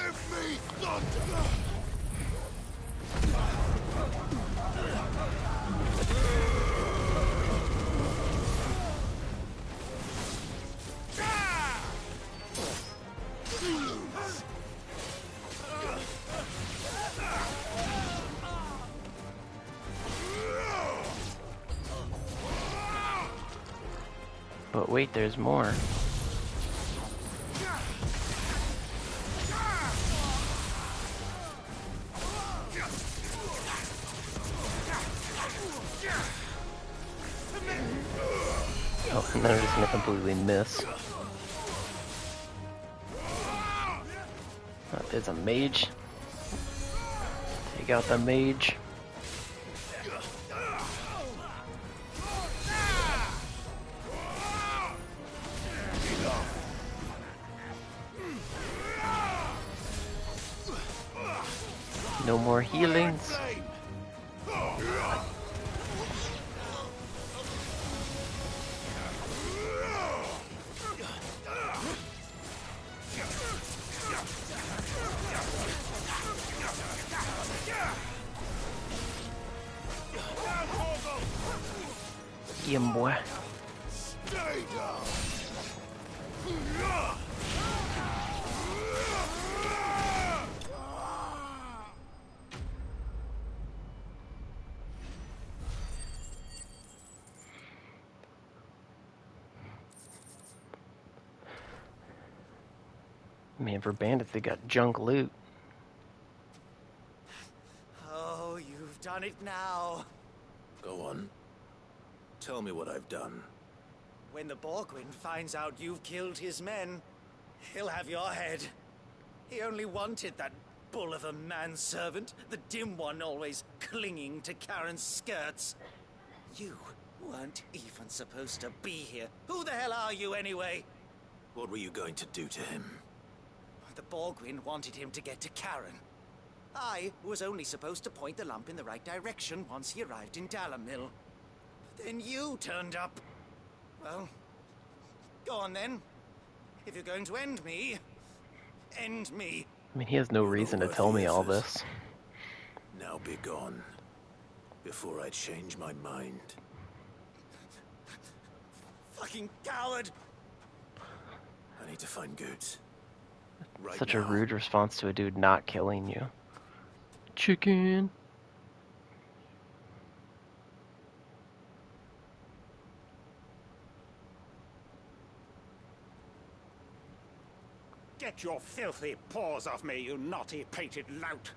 But wait, there's more. Oh, and then I'm just gonna completely miss. Oh, there's a mage. Take out the mage. No more healings. Yeah, boy. Stay down. Man, for bandits, they got junk loot. Oh, you've done it now. Go on. Tell me what I've done. When the Borgwyn finds out you've killed his men, he'll have your head. He only wanted that bull of a manservant, the dim one always clinging to Karen's skirts. You weren't even supposed to be here. Who the hell are you anyway? What were you going to do to him? The Borgwyn wanted him to get to Karen. I was only supposed to point the lamp in the right direction once he arrived in Dalamil. Then you turned up. Well, go on then. If you're going to end me, end me. I mean, he has no reason to tell me all this. Now be gone, before I change my mind. Fucking coward! I need to find Goots. Right Such now. a rude response to a dude not killing you. Chicken. Get your filthy paws off me, you naughty-pated lout!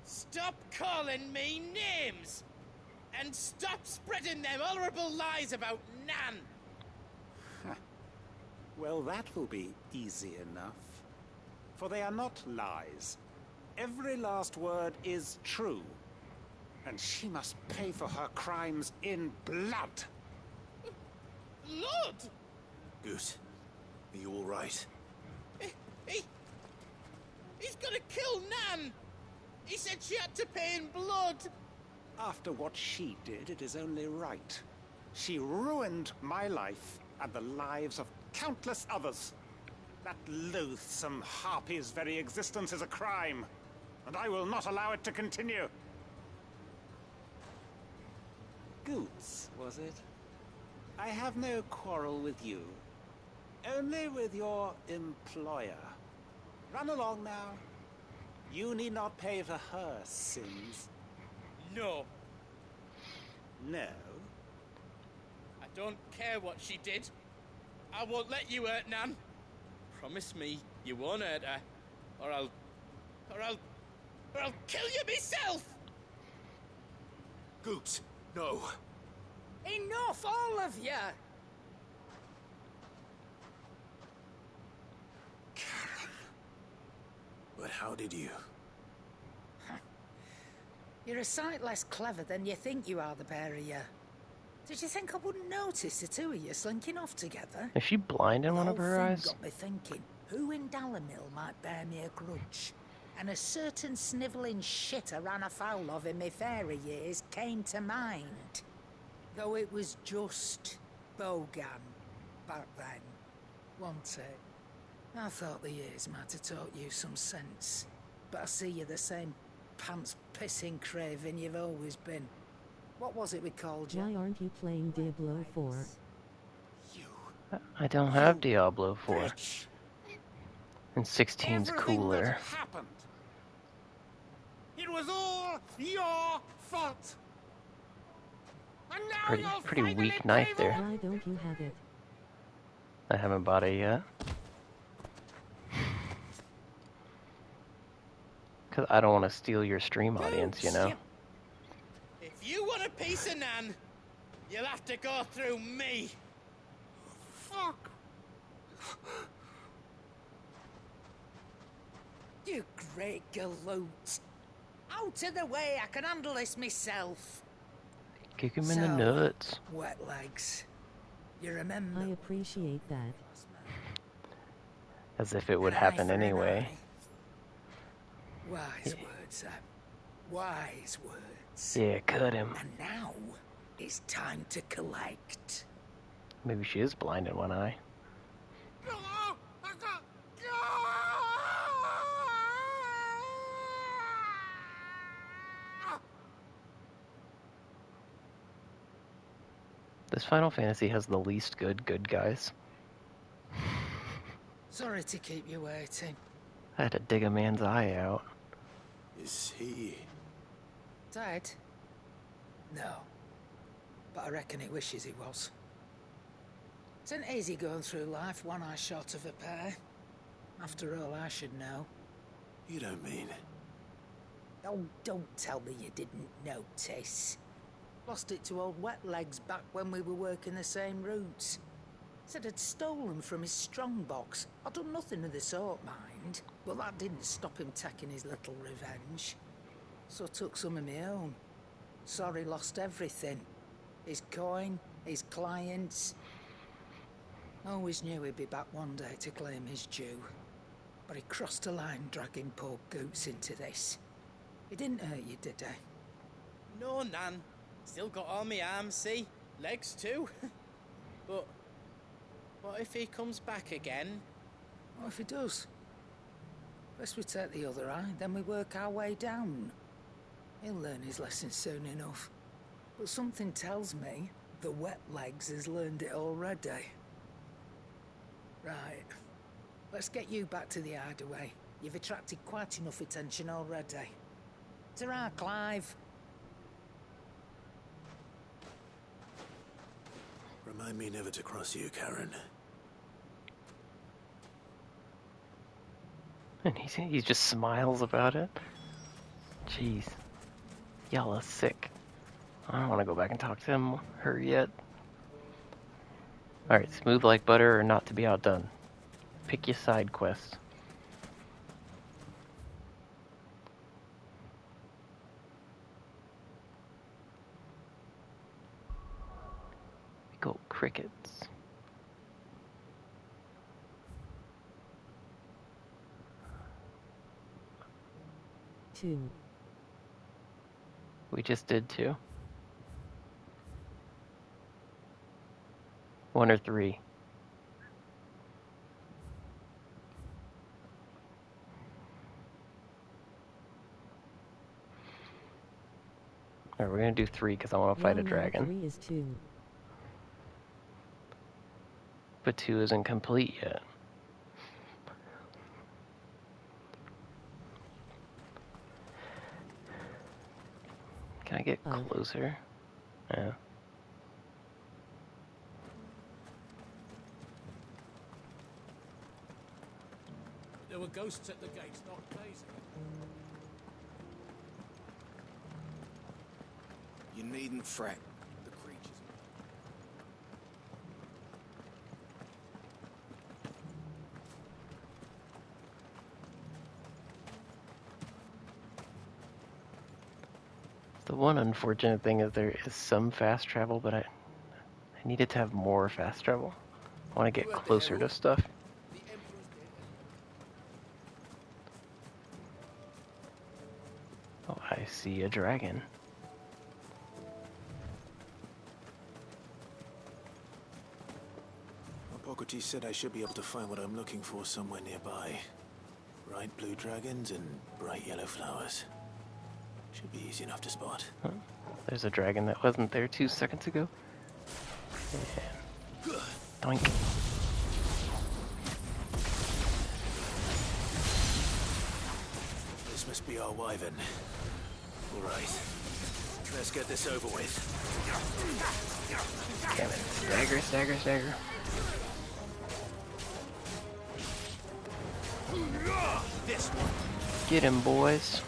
Stop calling me names! And stop spreading them horrible lies about Nan! Well, that will be easy enough. For they are not lies. Every last word is true. And she must pay for her crimes in blood. Blood? Goose, are you all right? He's gonna kill Nan! He said she had to pay in blood! After what she did, it is only right. She ruined my life and the lives of countless others. That loathsome harpy's very existence is a crime, and I will not allow it to continue. Goots, was it? I have no quarrel with you. Only with your employer. Run along now. You need not pay for her sins. No. No? I don't care what she did. I won't let you hurt Nan. Promise me you won't hurt her, or I'll kill you myself! Goots, no. Enough, all of you! But how did you? You're a sight less clever than you think you are, the pair of you. Did you think I wouldn't notice the two of you slinking off together? Is she blind in one of The her whole thing eyes? got me thinking, who in Dalamil might bear me a grudge? And a certain snivelling shit I ran afoul of in my fairy years came to mind. Though it was just Bogan back then, wasn't it? I thought the years might have taught you some sense. But I see you're the same pants-pissing craven you've always been. What was it we called you? Why aren't you playing Diablo 4? I don't have Diablo 4. Bitch. And 16's cooler. Happened. It was all your fault. And now Pretty weak knife there. Why don't you have it? I haven't bought it yet. Because I don't want to steal your stream audience, you know? If you want a piece of Nan, you'll have to go through me. Fuck. You great galoot. Out of the way, I can handle this myself. Kick him in the nuts. Wet legs. You remember? I appreciate that. As if it would happen anyway. Wise words, wise words. Yeah, cut him. And now, it's time to collect. Maybe she is blind in one eye. This Final Fantasy has the least good guys. Sorry to keep you waiting. I had to dig a man's eye out. Is he... Dead? No. But I reckon he wishes he was. It isn't easy going through life one eye short of a pair. After all, I should know. You don't mean... Oh, don't tell me you didn't notice. Lost it to old Wet Legs back when we were working the same routes. Said I'd stolen from his strongbox. I'd done nothing of the sort, mind. But that didn't stop him taking his little revenge. So I took some of my own. Sorry, lost everything. His coin, his clients. Always knew he'd be back one day to claim his due. But he crossed a line dragging poor Goots into this. He didn't hurt you, did he? No, Nan. Still got all my arms, see? Legs too. But what if he comes back again? What if he does? First we take the other eye, then we work our way down. He'll learn his lesson soon enough. But something tells me the Wet Legs has learned it already. Right. Let's get you back to the hideaway. You've attracted quite enough attention already. Ta-ra, Clive. Remind me never to cross you, Karen. And he just smiles about it. Jeez. Y'all are sick. I don't want to go back and talk to her yet. Alright, smooth like butter or not to be outdone. Pick your side quest. We go crickets. Two. We just did 2. 1 or 3. Alright, we're gonna do 3 because I want to fight a dragon. 3 is 2. But 2 isn't complete yet. Can I get closer? Yeah. There were ghosts at the gates, not days. You needn't fret. The creatures. The one unfortunate thing is there is some fast travel, but I needed to have more fast travel. I want to get closer to stuff. Oh, I see a dragon. Hippocrates said I should be able to find what I'm looking for somewhere nearby. Bright blue dragons and bright yellow flowers. Should be easy enough to spot. Huh? There's a dragon that wasn't there 2 seconds ago. Yeah. Doink. This must be our wyvern. Alright. Let's get this over with. Damn it. Stagger, stagger, stagger. This one. Get him, boys.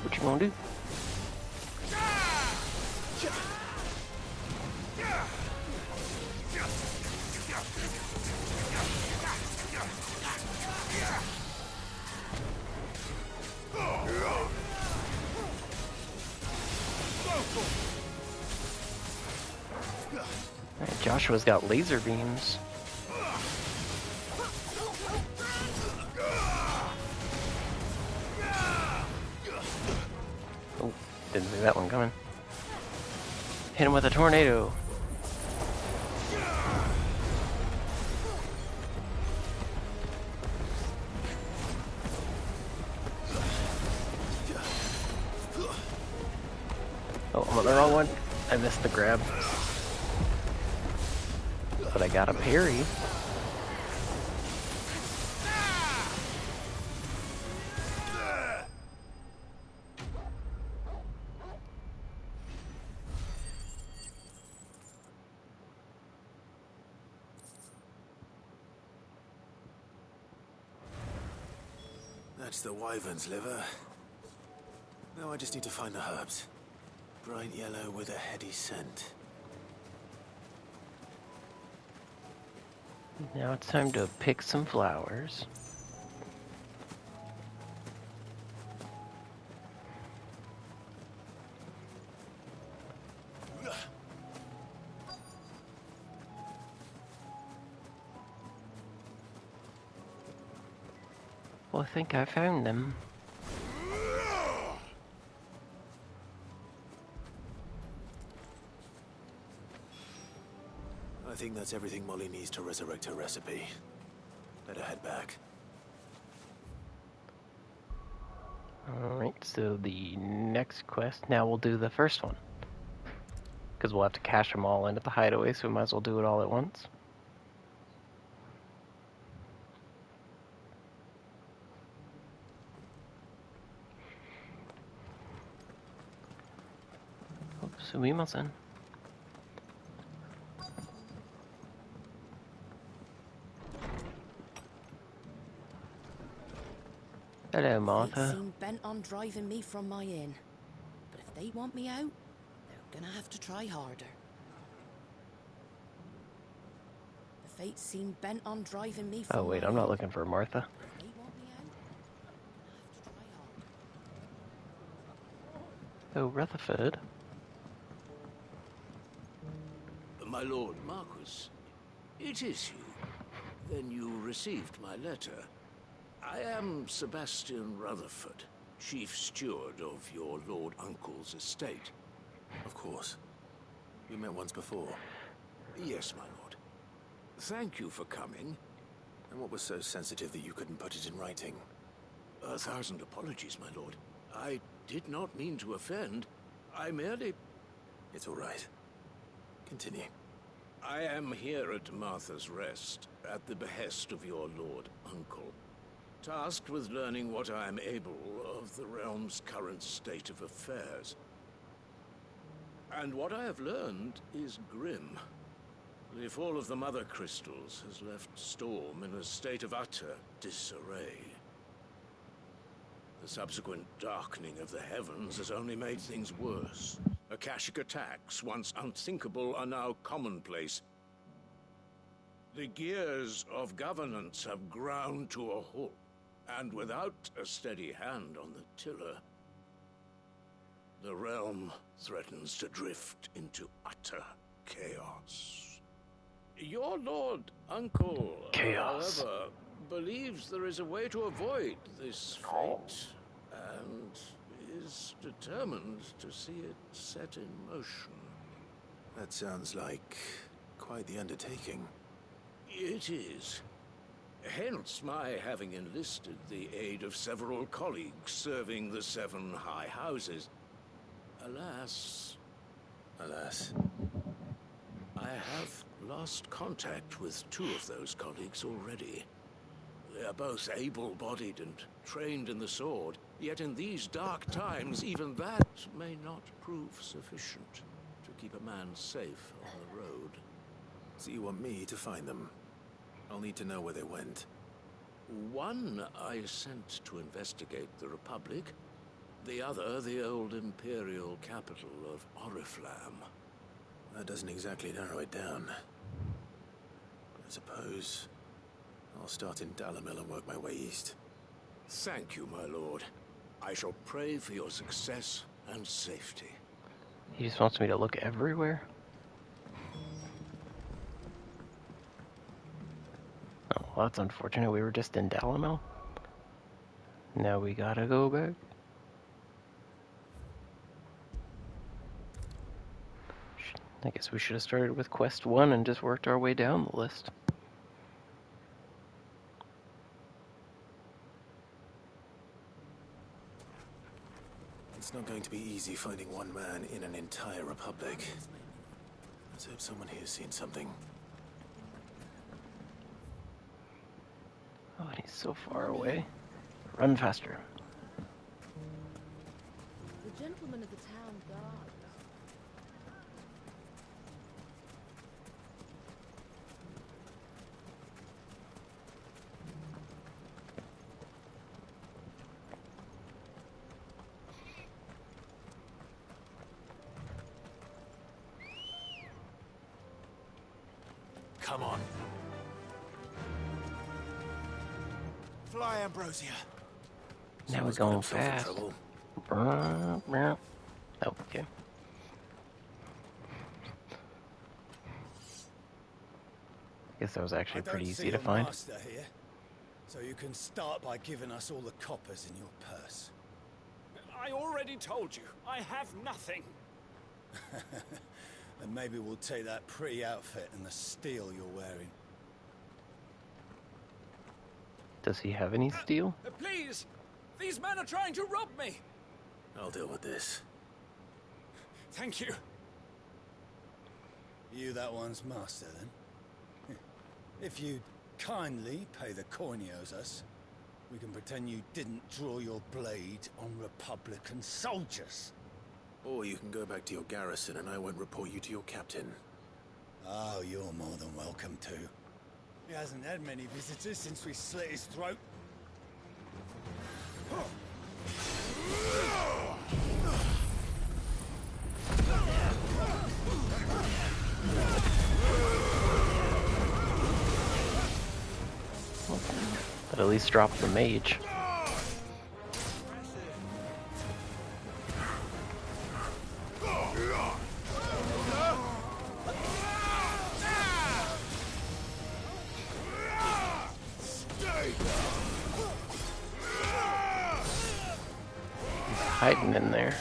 What you gonna do? Right, Joshua's got laser beams. Oh, didn't see that one coming. Hit him with a tornado. Oh, I'm on the wrong one. I missed the grab. But I got a parry. That's the wyvern's liver. Now I just need to find the herbs. Bright yellow with a heady scent. Now it's time to pick some flowers. Well, I think I found them. I think that's everything Molly needs to resurrect her recipe. Better head back. Alright, so the next quest, now we'll do the first one. Because we'll have to cache them all in at the hideaway, so we might as well do it all at once. Sumimasen. Hello, Martha. They seem bent on driving me from my inn. But if they want me out, they're gonna have to try harder. The fates seem bent on driving me from Oh wait, my I'm not inn. looking for Martha. If they want me out, they're gonna have to try harder. Oh, Rutherford. My lord Marquis, it is you. Then you received my letter. I am Sebastian Rutherford, chief steward of your lord uncle's estate. Of course. We met once before. Yes, my lord. Thank you for coming. And what was so sensitive that you couldn't put it in writing? 1,000 apologies, my lord. I did not mean to offend. I merely... It's all right. Continue. I am here at Martha's Rest, at the behest of your lord uncle, tasked with learning what I am able of the realm's current state of affairs. And what I have learned is grim. The fall of the Mother Crystals has left Storm in a state of utter disarray. The subsequent darkening of the heavens has only made things worse. Akashic attacks, once unthinkable, are now commonplace. The gears of governance have ground to a halt, and without a steady hand on the tiller, the realm threatens to drift into utter chaos. Your lord uncle, Chaos. however, believes there is a way to avoid this fate, and is determined to see it set in motion. That sounds like quite the undertaking. It is. Hence my having enlisted the aid of several colleagues serving the 7 high houses. Alas, I have lost contact with 2 of those colleagues already. They are both able-bodied and trained in the sword, yet in these dark times, even that may not prove sufficient to keep a man safe on the road. So you want me to find them? I'll need to know where they went. One I sent to investigate the Republic, the other the old Imperial capital of Oriflamme. That doesn't exactly narrow it down. But I suppose I'll start in Dalamil and work my way east. Thank you, my lord. I shall pray for your success and safety. He just wants me to look everywhere? Oh, well, that's unfortunate. We were just in Dalamil. Now we gotta go back. I guess we should have started with Quest 1 and just worked our way down the list. It's not going to be easy finding one man in an entire republic. Let's hope someone here's seen something. Oh, and he's so far away. Run faster. The gentleman of the town guard. Come on. Fly, Ambrosia. Now we're going fast. Oh, okay. Guess that was actually pretty easy to find. Master here, so you can start by giving us all the coppers in your purse. I already told you, I have nothing. Then maybe we'll take that pretty outfit and the steel you're wearing. Does he have any steel? Please! These men are trying to rob me! I'll deal with this. Thank you. You that one's master, then? If you'd kindly pay the coin he owes us, we can pretend you didn't draw your blade on Republican soldiers. Or you can go back to your garrison and I won't report you to your captain. Oh, you're more than welcome to. He hasn't had many visitors since we slit his throat. But at least drop the mage. He's hiding in there.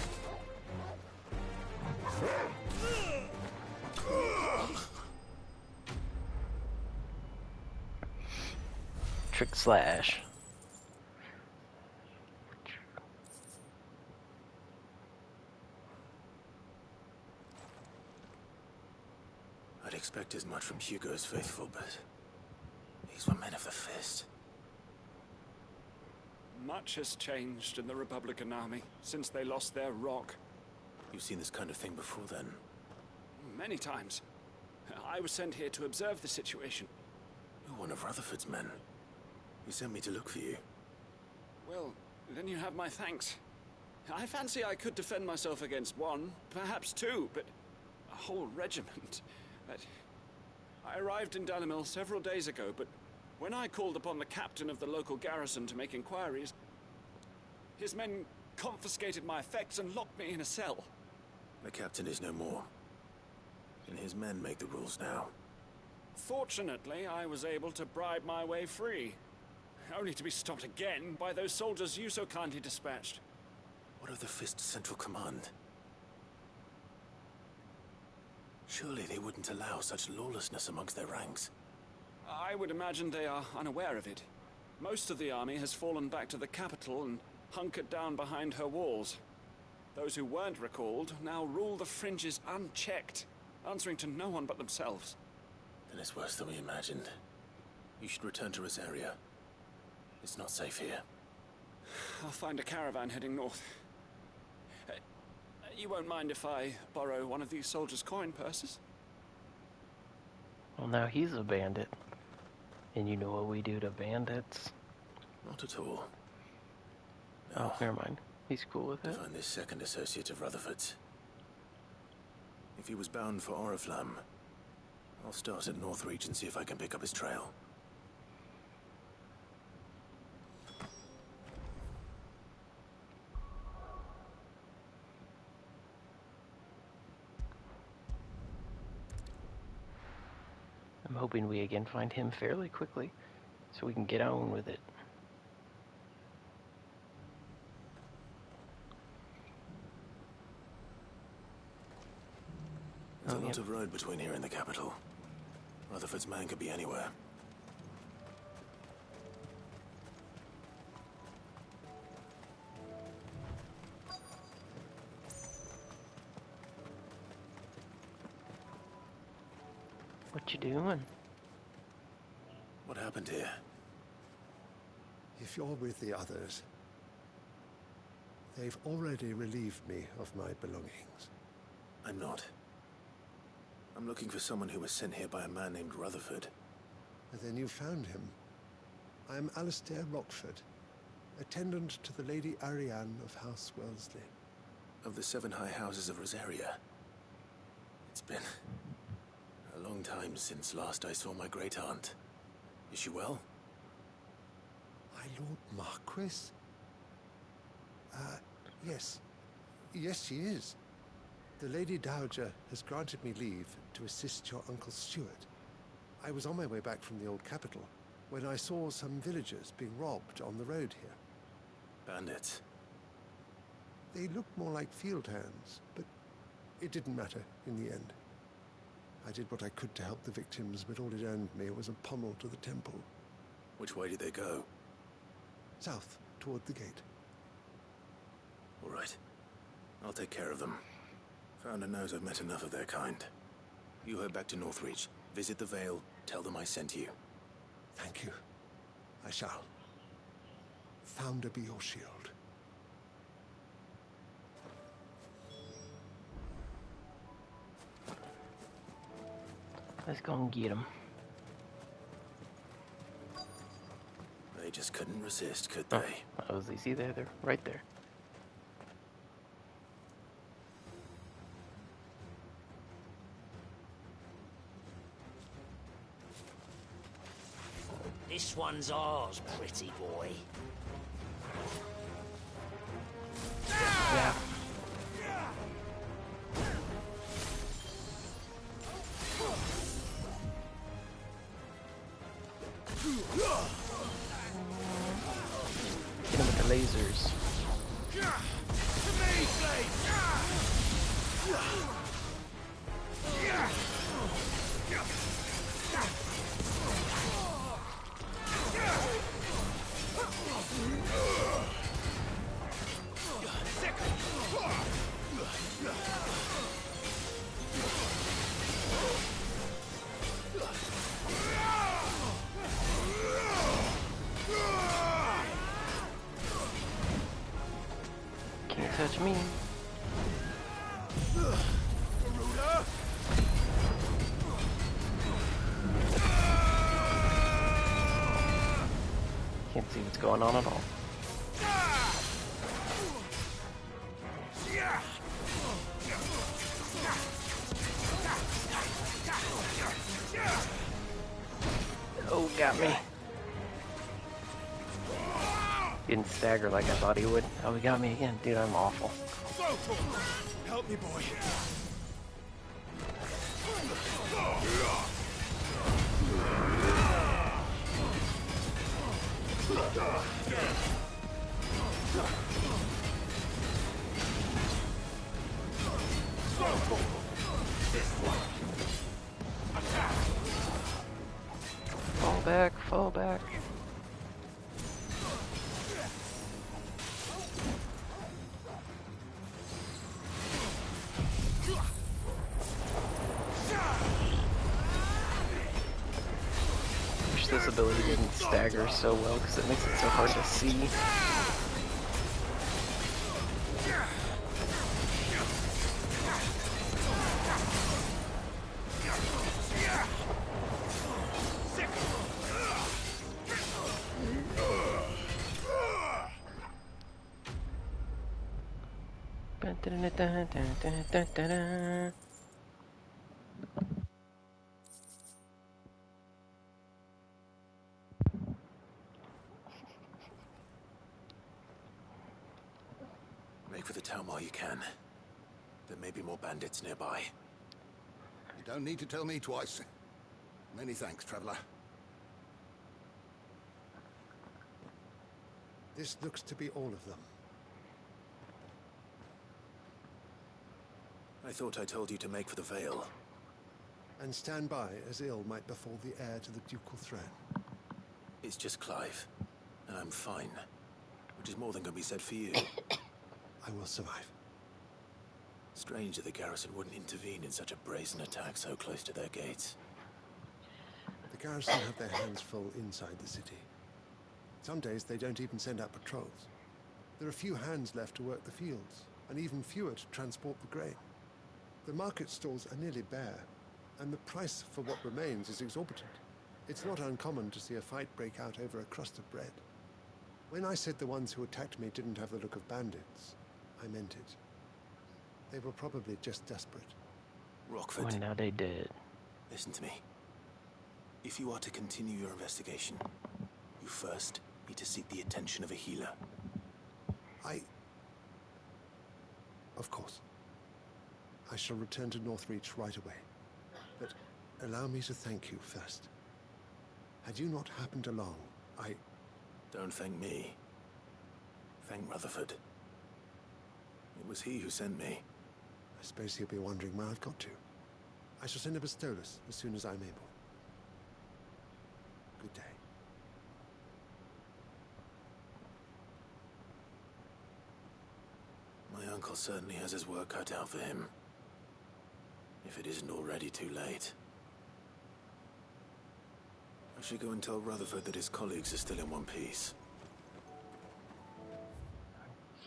Trick slash. I'd expect as much from Hugo's faithful, but these were men of the fist. Much has changed in the Republican army since they lost their rock. You've seen this kind of thing before, then? Many times. I was sent here to observe the situation. You're one of Rutherford's men. He sent me to look for you. Well, then you have my thanks. I fancy I could defend myself against one, perhaps two, but a whole regiment. I arrived in Dalimil several days ago, but when I called upon the captain of the local garrison to make inquiries, his men confiscated my effects and locked me in a cell. The captain is no more, and his men make the rules now. Fortunately, I was able to bribe my way free, only to be stopped again by those soldiers you so kindly dispatched. What of the Fist's central command? Surely they wouldn't allow such lawlessness amongst their ranks. I would imagine they are unaware of it. Most of the army has fallen back to the capital and hunkered down behind her walls. Those who weren't recalled now rule the fringes unchecked, answering to no one but themselves. Then it's worse than we imagined. You should return to Rosaria. It's not safe here. I'll find a caravan heading north. You won't mind if I borrow one of these soldiers' coin purses? Well, now he's a bandit. And you know what we do to bandits? Not at all. Oh, never mind. He's cool with it. Find this second associate of Rutherford's. If he was bound for Oriflamme, I'll start at Northreach and see if I can pick up his trail. I'm hoping we again find him fairly quickly, so we can get on with it. There's a lot of road between here and the capital. Rutherford's man could be anywhere. What you doing? What happened here? If you're with the others, they've already relieved me of my belongings. I'm not. I'm looking for someone who was sent here by a man named Rutherford. And then you found him. I am Alistair Rockford, attendant to the Lady Ariane of House Wellesley. Of the 7 high houses of Rosaria. It's been a long long time since last I saw my great-aunt. Is she well? My Lord Marquis? Yes. Yes, she is. The Lady Dowager has granted me leave to assist your Uncle Stuart. I was on my way back from the old capital when I saw some villagers being robbed on the road here. Bandits? They looked more like field hands, but it didn't matter in the end. I did what I could to help the victims, but all it earned me was a pommel to the temple. Which way did they go? South, toward the gate. All right. I'll take care of them. Founder knows I've met enough of their kind. You head back to Northreach, visit the Vale, tell them I sent you. Thank you. I shall. Founder be your shield. Let's go and get him. They just couldn't resist, could they? Oh, that was easy. They're right there. This one's ours, pretty boy. Yeah. Hit him with the lasers. Can't touch me. Can't see what's going on at all. Oh, got me. Didn't stagger like I thought he would. Oh, he got me again. Dude, I'm awful. Help me, boy. Fall back, fall back. Wish this ability didn't stagger so well because it makes it so hard to see. Make for the town while you can. There may be more bandits nearby. You don't need to tell me twice. Many thanks, traveler. This looks to be all of them. I thought I told you to make for the Vale. And stand by as ill might befall the heir to the ducal throne. It's just Clive, and I'm fine. Which is more than can be said for you. I will survive. Strange that the garrison wouldn't intervene in such a brazen attack so close to their gates. The garrison have their hands full inside the city. Some days they don't even send out patrols. There are few hands left to work the fields, and even fewer to transport the grain. The market stalls are nearly bare, and the price for what remains is exorbitant. It's not uncommon to see a fight break out over a crust of bread. When I said the ones who attacked me didn't have the look of bandits, I meant it. They were probably just desperate. Rockford. When now they dead. Listen to me. If you are to continue your investigation, you first need to seek the attention of a healer. Of course. I shall return to Northreach right away. But allow me to thank you first. Had you not happened along, Don't thank me. Thank Rutherford. It was he who sent me. I suppose he'll be wondering where I've got to. I shall send a Bistolus as soon as I'm able. Good day. My uncle certainly has his work cut out for him. If it isn't already too late. I should go and tell Rutherford that his colleagues are still in one piece.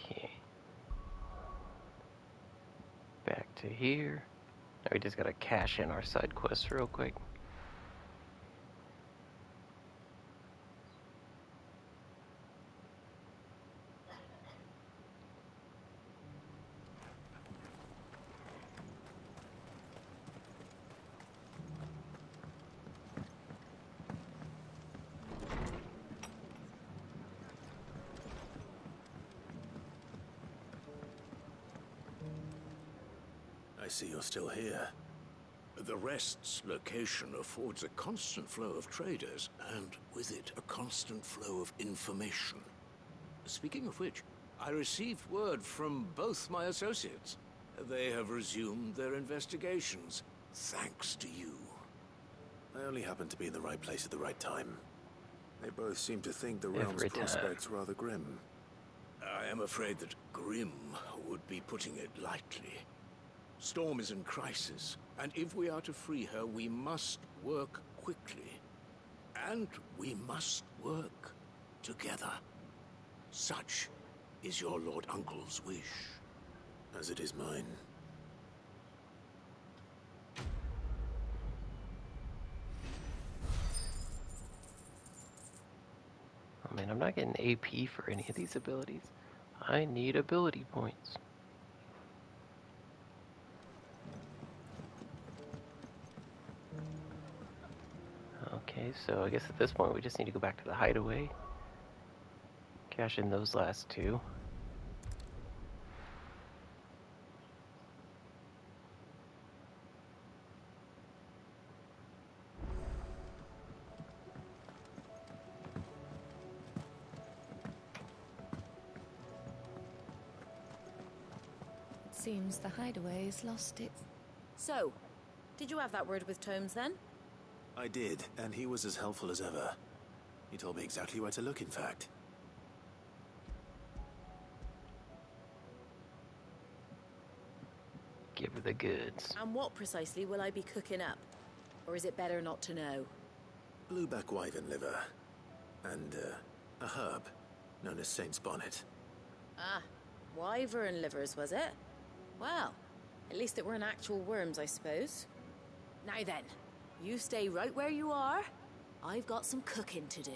Okay. Back to here. Now we just gotta cash in our side quests real quick. I see you're still here. The Rest's location affords a constant flow of traders, and with it, a constant flow of information. Speaking of which, I received word from both my associates. They have resumed their investigations, thanks to you. I only happened to be in the right place at the right time. They both seem to think the realm's prospects rather grim. I am afraid that grim would be putting it lightly. Storm is in crisis, and if we are to free her, we must work quickly. And we must work together. Such is your Lord Uncle's wish. As it is mine. I mean, I'm not getting AP for any of these abilities. I need ability points. Okay, so I guess at this point we just need to go back to the hideaway. Cash in those last two. Seems the hideaway's lost its... So, did you have that word with Tomes then? I did, and he was as helpful as ever. He told me exactly where to look, in fact. Give her the goods. And what precisely will I be cooking up? Or is it better not to know? Blueback wyvern liver. And, a herb known as Saint's Bonnet. Ah, wyvern livers, was it? Well, at least it weren't actual worms, I suppose. Now then, you stay right where you are. I've got some cooking to do.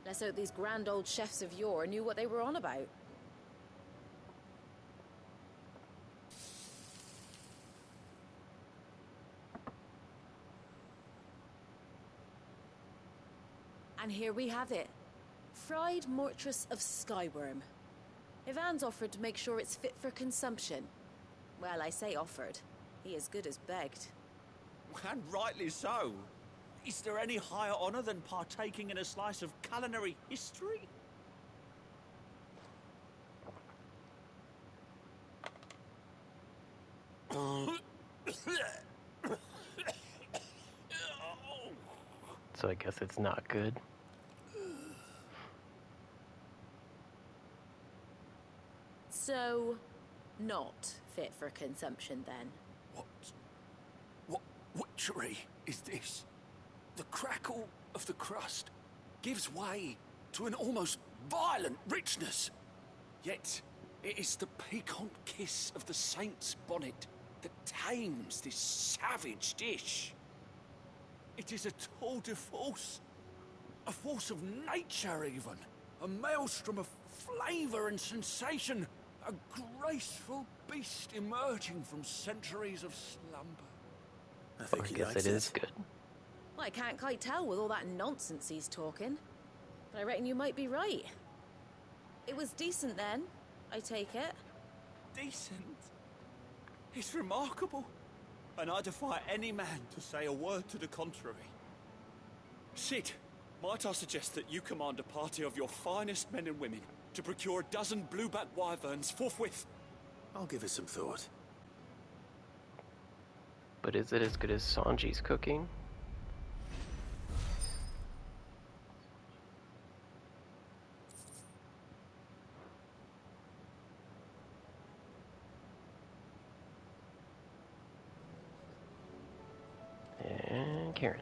Let's hope these grand old chefs of yore knew what they were on about. And here we have it. Fried mortress of skyworm. Ivan's offered to make sure it's fit for consumption. Well, I say offered. He as good as begged. And rightly so. Is there any higher honor than partaking in a slice of culinary history? So I guess it's not good. So, not fit for consumption then? What witchery is this? The crackle of the crust gives way to an almost violent richness. Yet, it is the piquant kiss of the saint's bonnet that tames this savage dish. It is a tour de force. A force of nature, even. A maelstrom of flavor and sensation. A graceful beast emerging from centuries of slumber. I think I he guess likes it is good. Well, I can't quite tell with all that nonsense he's talking. But I reckon you might be right. It was decent then, I take it. Decent? It's remarkable. And I defy any man to say a word to the contrary. Sid, might I suggest that you command a party of your finest men and women to procure a dozen blueback wyverns forthwith? I'll give it some thought. But is it as good as Sanji's cooking? And Karen.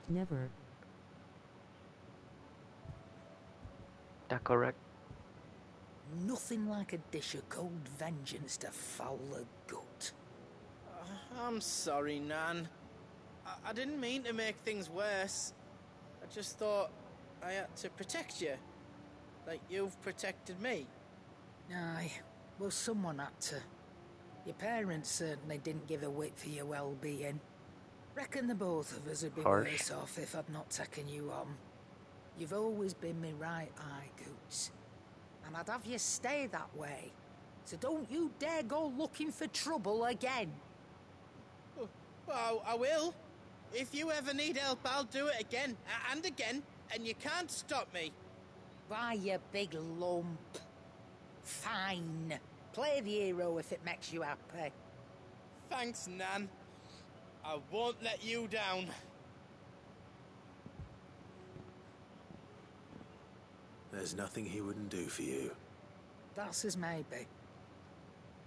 Never. That correct? Nothing like a dish of cold vengeance to foul the gut. I'm sorry, Nan. I didn't mean to make things worse. I just thought I had to protect you. Like you've protected me. Aye, well, someone had to. Your parents certainly didn't give a whit for your well-being. Reckon the both of us would be worse off if I'd not taken you on. You've always been me right eye, Goots. And I'd have you stay that way. So don't you dare go looking for trouble again. Well, I will. If you ever need help, I'll do it again and again, and you can't stop me. Why, you big lump. Fine. Play the hero if it makes you happy. Thanks, Nan. I won't let you down. There's nothing he wouldn't do for you. That's as maybe.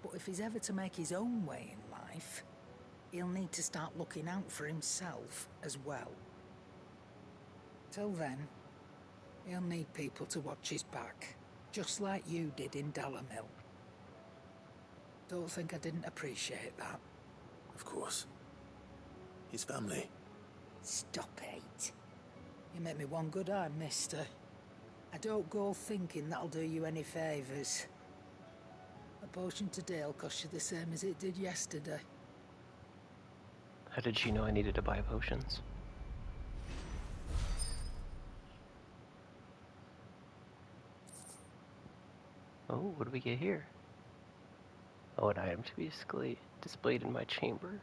But if he's ever to make his own way in life, he'll need to start looking out for himself as well. Till then, he'll need people to watch his back, just like you did in Dalamil. Don't think I didn't appreciate that. Of course. His family. Stop it. You make me one good eye, mister. I don't go thinking that'll do you any favours. A potion today will cost you the same as it did yesterday. How did she know I needed to buy potions? Oh, what do we get here? Oh, an item to be displayed in my chamber.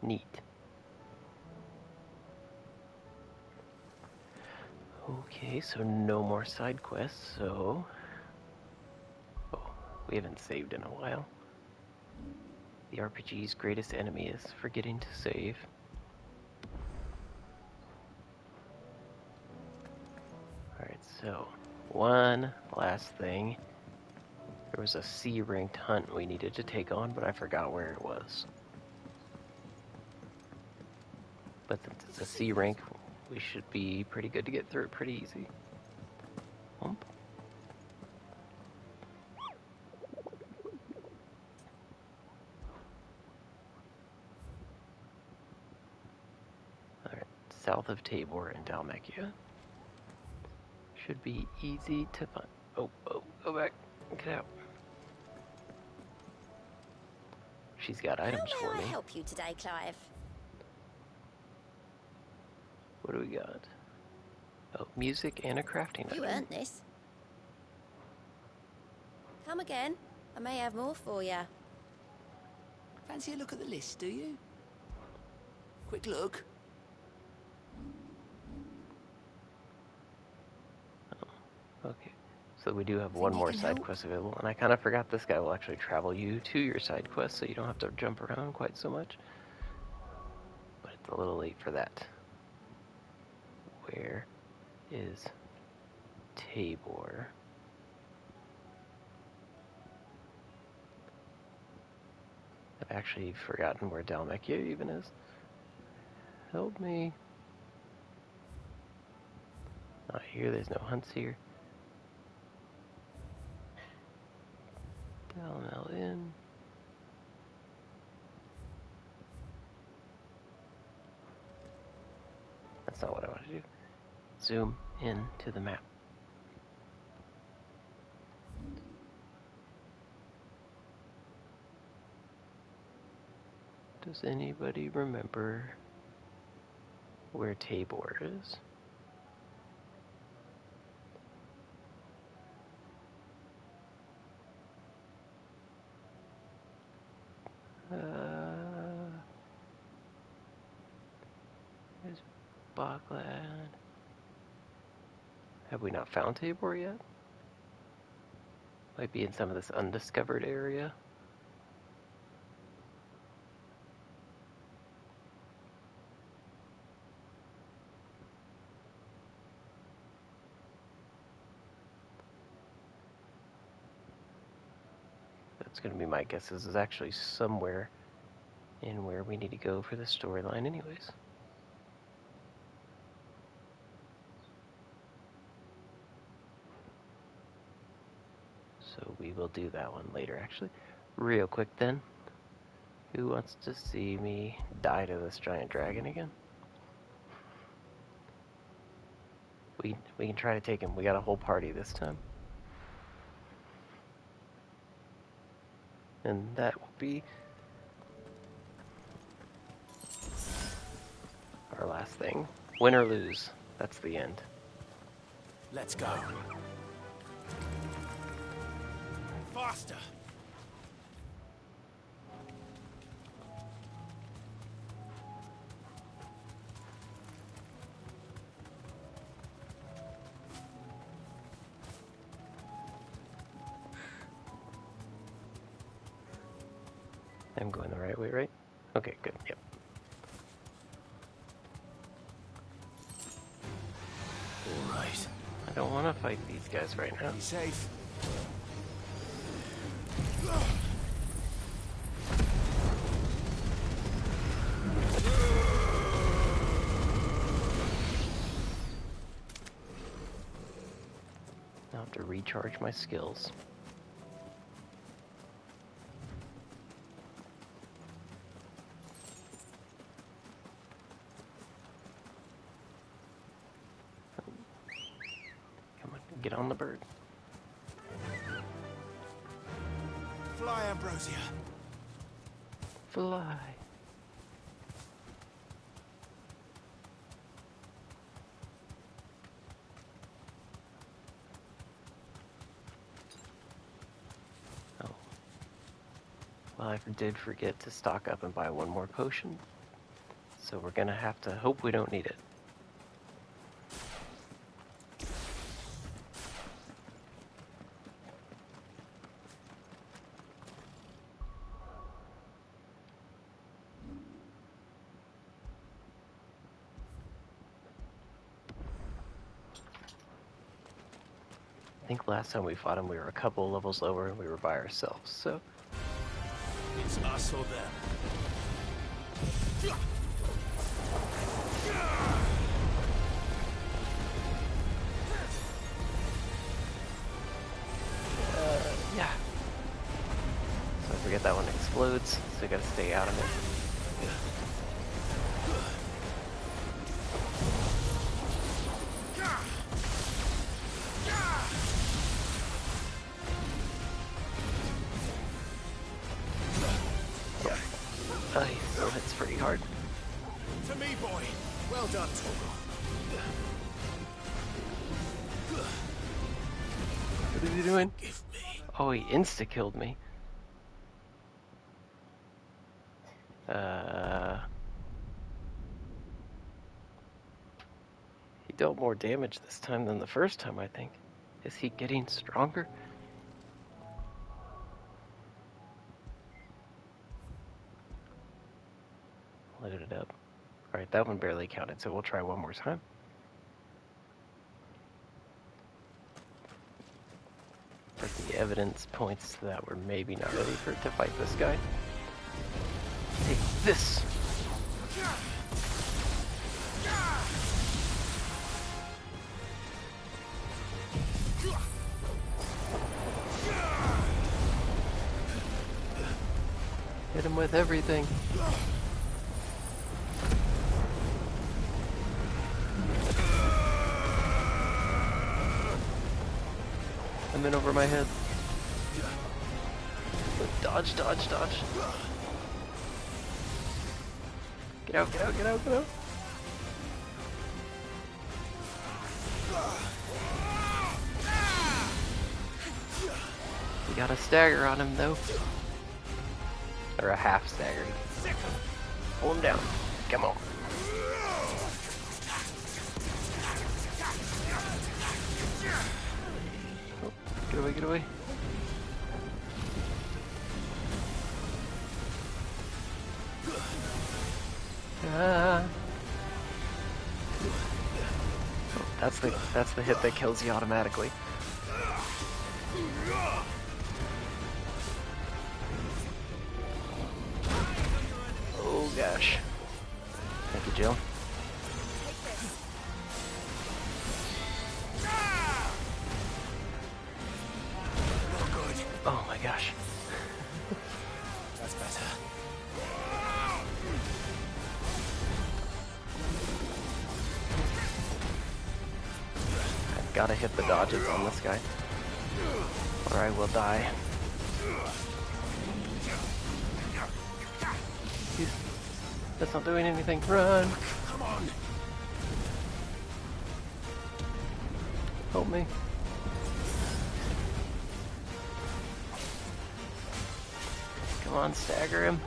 Neat. Okay, so no more side quests, so... Oh, we haven't saved in a while. The RPG's greatest enemy is forgetting to save. Alright, so... one last thing. There was a C-ranked hunt we needed to take on, but I forgot where it was. But since it's a C rank, we should be pretty good to get through it pretty easy. Hump. Alright, south of Tabor and Dalmacia. Should be easy to find. Oh, go back. Get out. She's got items for me. How may I help you today, Clive? What do we got? Oh, music and a crafting item. You earned this. Come again. I may have more for you. Fancy a look at the list, do you? Quick look. Oh, okay. So we do have one more side quest available, and I kind of forgot this guy will actually travel you to your side quest, so you don't have to jump around quite so much. But it's a little late for that. Where is Tabor? I've actually forgotten where Dalmacia even is. Help me. Not here, there's no hunts here. Dalmel Inn. That's not what I want to do. Zoom in to the map. Does anybody remember where Tabor is? There's Bogland. Have we not found Tabor yet? Might be in some of this undiscovered area. That's going to be my guess. This is actually somewhere in where we need to go for the storyline anyways. So we will do that one later, actually. Real quick then. Who wants to see me die to this giant dragon again? We can try to take him. We got a whole party this time. And that will be our last thing. Win or lose. That's the end. Let's go. Faster! I'm going the right way, right? Okay, good. Yep. All right. I don't want to fight these guys right now. Be safe. I'll have to recharge my skills. Get on the bird. Fly, Ambrosia. Fly. Oh. Well, I did forget to stock up and buy one more potion. So we're gonna have to hope we don't need it. I think last time we fought him, we were a couple levels lower and we were by ourselves, so. It's us or them. Yeah. So I forget that one explodes, so you gotta stay out of it. He still hits pretty hard. To me, boy. Well done, Togo. What is he doing? Oh, he insta-killed me. He dealt more damage this time than the first time, I think. Is he getting stronger? Loaded it up. Alright, that one barely counted, so we'll try one more time. But the evidence points that we're maybe not ready to fight this guy. Take this! Hit him with everything. I'm in over my head. Dodge, dodge, dodge. Get out, get out, get out, get out. We got a stagger on him though. Or a half stagger. Pull him down. Come on. Oh, get away, get away. Ah. Oh, that's the hit that kills you automatically. Oh gosh. Thank you, Jill. Oh my gosh. That's better. I've gotta hit the dodges on this guy, or I will die. That's not doing anything. Run! Come on! Help me. Come on, stagger him.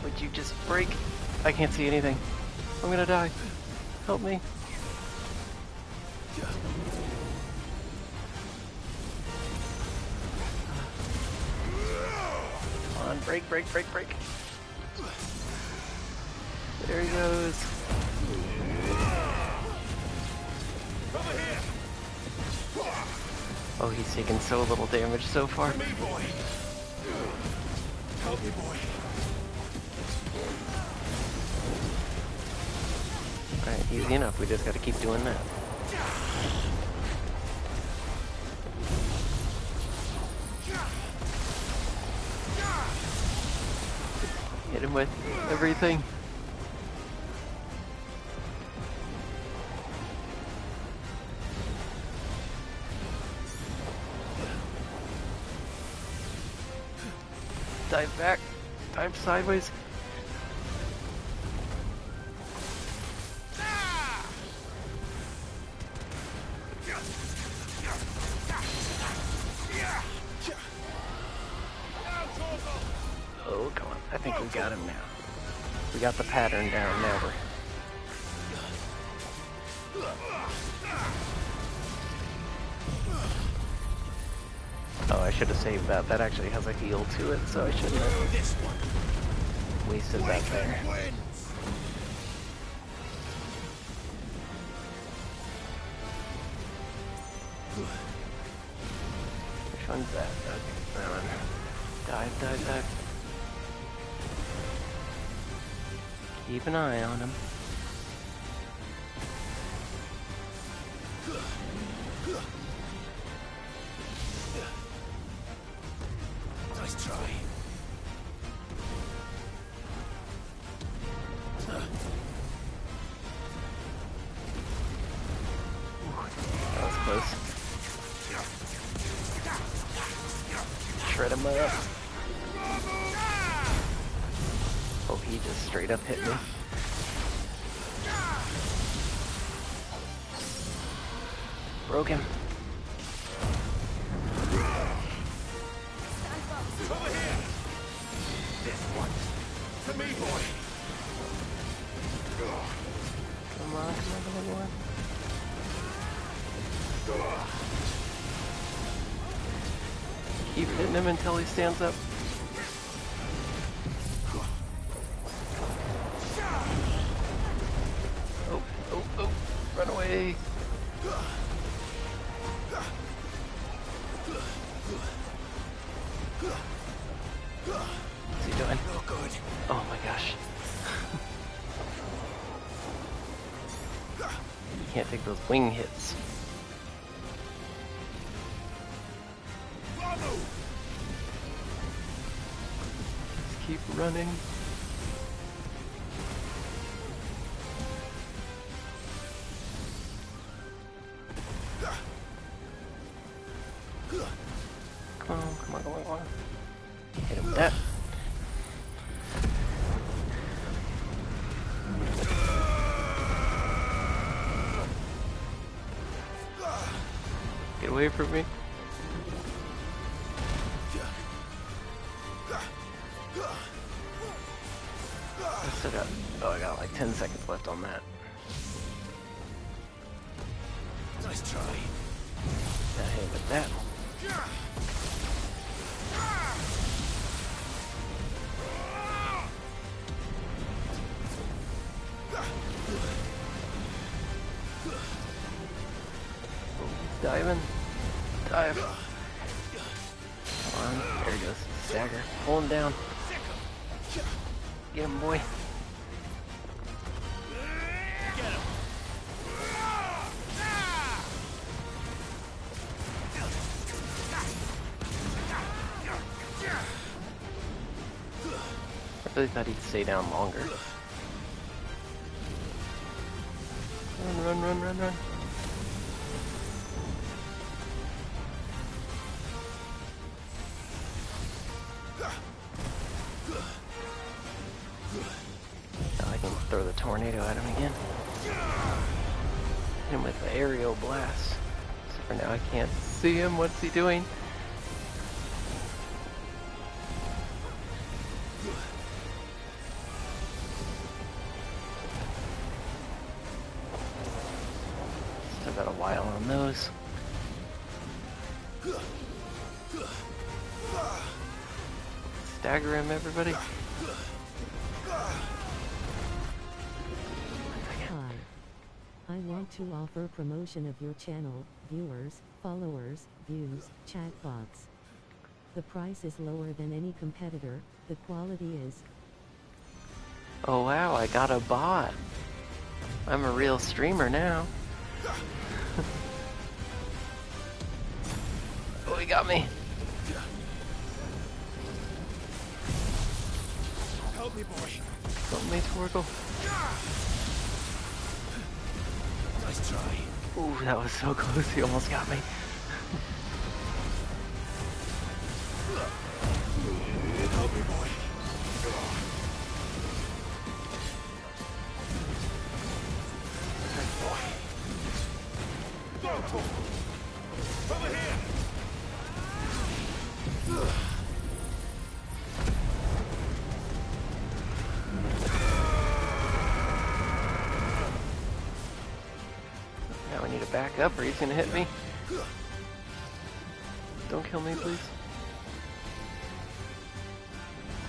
Would you just break? I can't see anything. I'm gonna die. Help me. Come on, break, break, break, break. There he goes. Oh, he's taken so little damage so far. Help me, boy. Alright, easy enough. We just gotta keep doing that. Hit him with everything. Dive back. Dive sideways. Oh, come on. I think we got him now. We got the pattern down now. Oh, I should have saved that. That actually has a heal to it, so I shouldn't have wasted that there. Which one's that? Okay, that one. Dive, dive, dive. Keep an eye on him. Nice try. That was close. Shred him up. Oh, he just straight up hit me. Broke him. Over here! This one. To me, boy! Come on, come on. Keep hitting him until he stands up. Oh, oh, oh. Run away. What's he doing? No good. Oh my gosh. You can't take those wing hits. Just keep running. Come on, come on, come on, come on. Hit him with that. away from me. I got like 10 seconds left on that. Nice try. Got hit with that. Diving. Dive. Come on. There he goes. Stagger. Pull him down. Get him, boy. I really thought he'd stay down longer. Run, run, run, run, run. Now I can throw the tornado at him again. Hit him with the aerial blast. Except for now I can't see him. What's he doing? Still got a while on those. Stagger him, everybody. Hi. I want to offer promotion of your channel, viewers, followers, views, chat bots. The price is lower than any competitor, the quality is... Oh wow, I got a bot. I'm a real streamer now. Oh, he got me. Help me, boy. Help me, Torgal. Nice try. Ooh, that was so close. He almost got me. Help me, boy. Go, Torgal. Over here. Now we need to back up or he's gonna hit me. Don't kill me, please.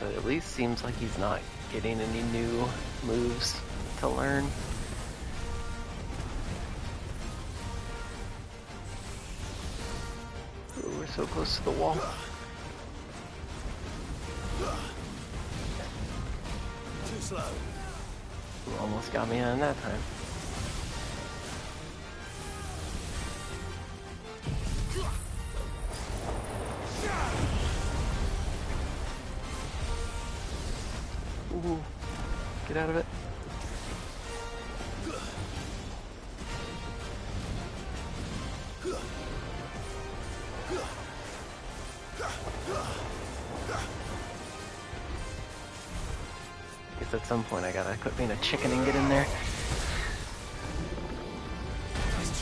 But at least seems like he's not getting any new moves to learn. Ooh, we're so close to the wall. Too slow. Ooh, almost got me on that time. Ooh, get out of it. Guess at some point I gotta quit being a chicken and get in there.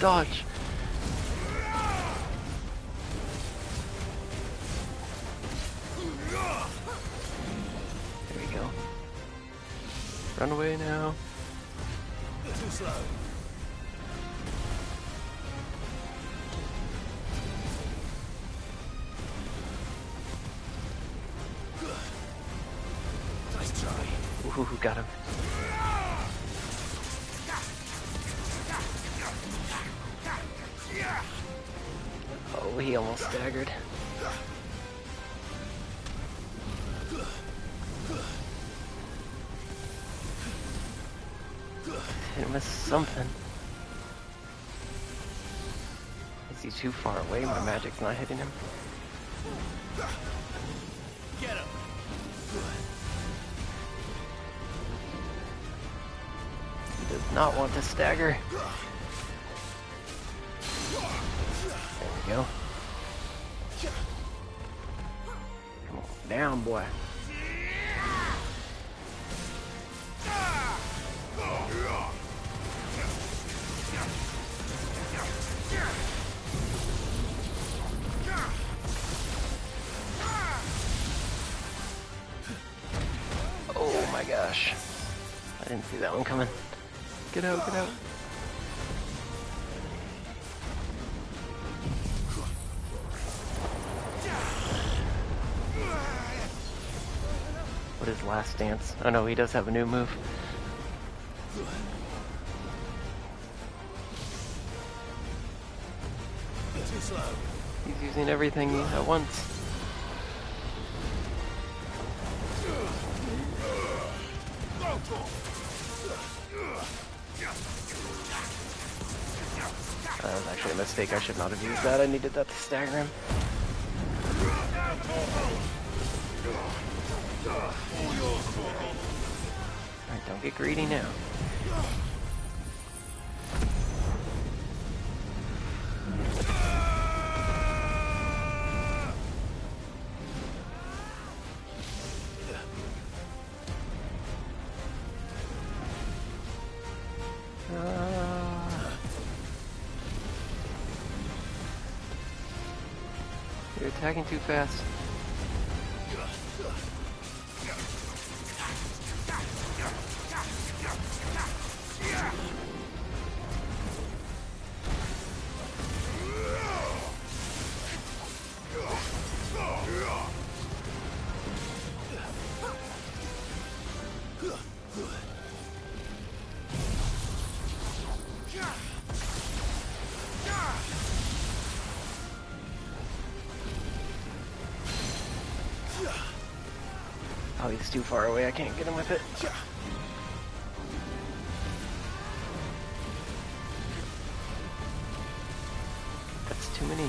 Dodge. There we go. Run away now. Too slow. Nice try. Ooh, got him. Oh, he almost staggered. Hit him with something. Is he too far away? My magic's not hitting him. Get him. He does not want to stagger. There we go. Come on, down, boy. gosh. I didn't see that one coming. Get out, get out. What is Last Dance? Oh no, he does have a new move. Too slow. He's using everything at once. That was actually a mistake. I should not have used that. I needed that to stagger him. Alright, don't get greedy now. You're attacking too fast. Oh, he's too far away. I can't get him with it. That's too many.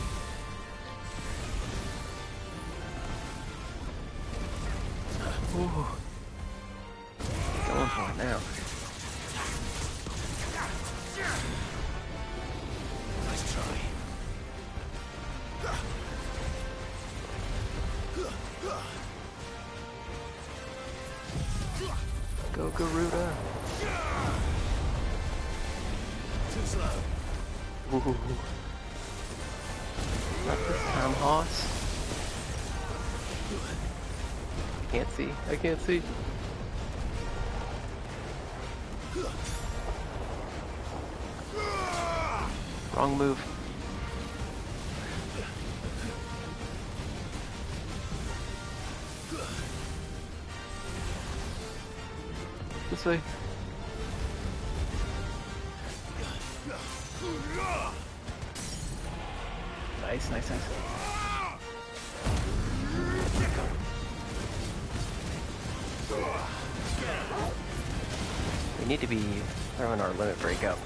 Ooh. Going for it now. Nice try. Go Garuda. Too slow. Ooh. Not this time, Hoss. I can't see. I can't see. Wrong move. This way. Nice, nice, nice. We need to be throwing our limit break up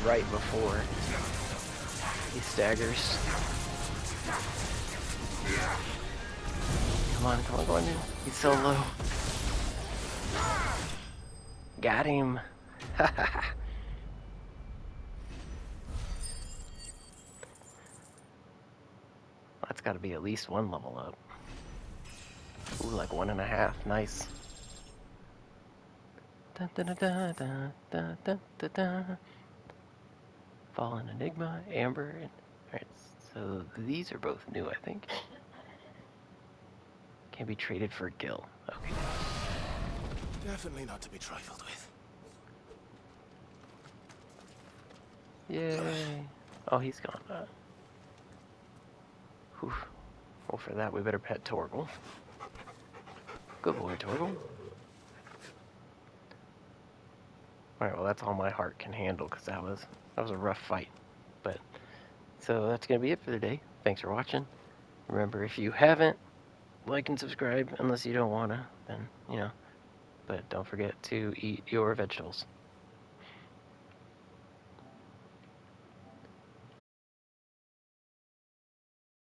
right before he staggers. Come on, come on, come on. He's so low. Got him. That's got to be at least one level up. Ooh, like 1.5. Nice. Dun, dun, dun, dun, dun, dun, dun, dun, dun. Fallen Enigma, Amber. Alright, so these are both new, I think. Can be traded for Gil. Okay. Definitely not to be trifled with. Yay. Oh, he's gone. Whew. Well, for that, we better pet Torgal. Good boy, Torgal. Alright, well, that's all my heart can handle, because that was a rough fight. But, so that's going to be it for the day. Thanks for watching. Remember, if you haven't, like and subscribe, unless you don't want to, then, you know. But don't forget to eat your vegetables.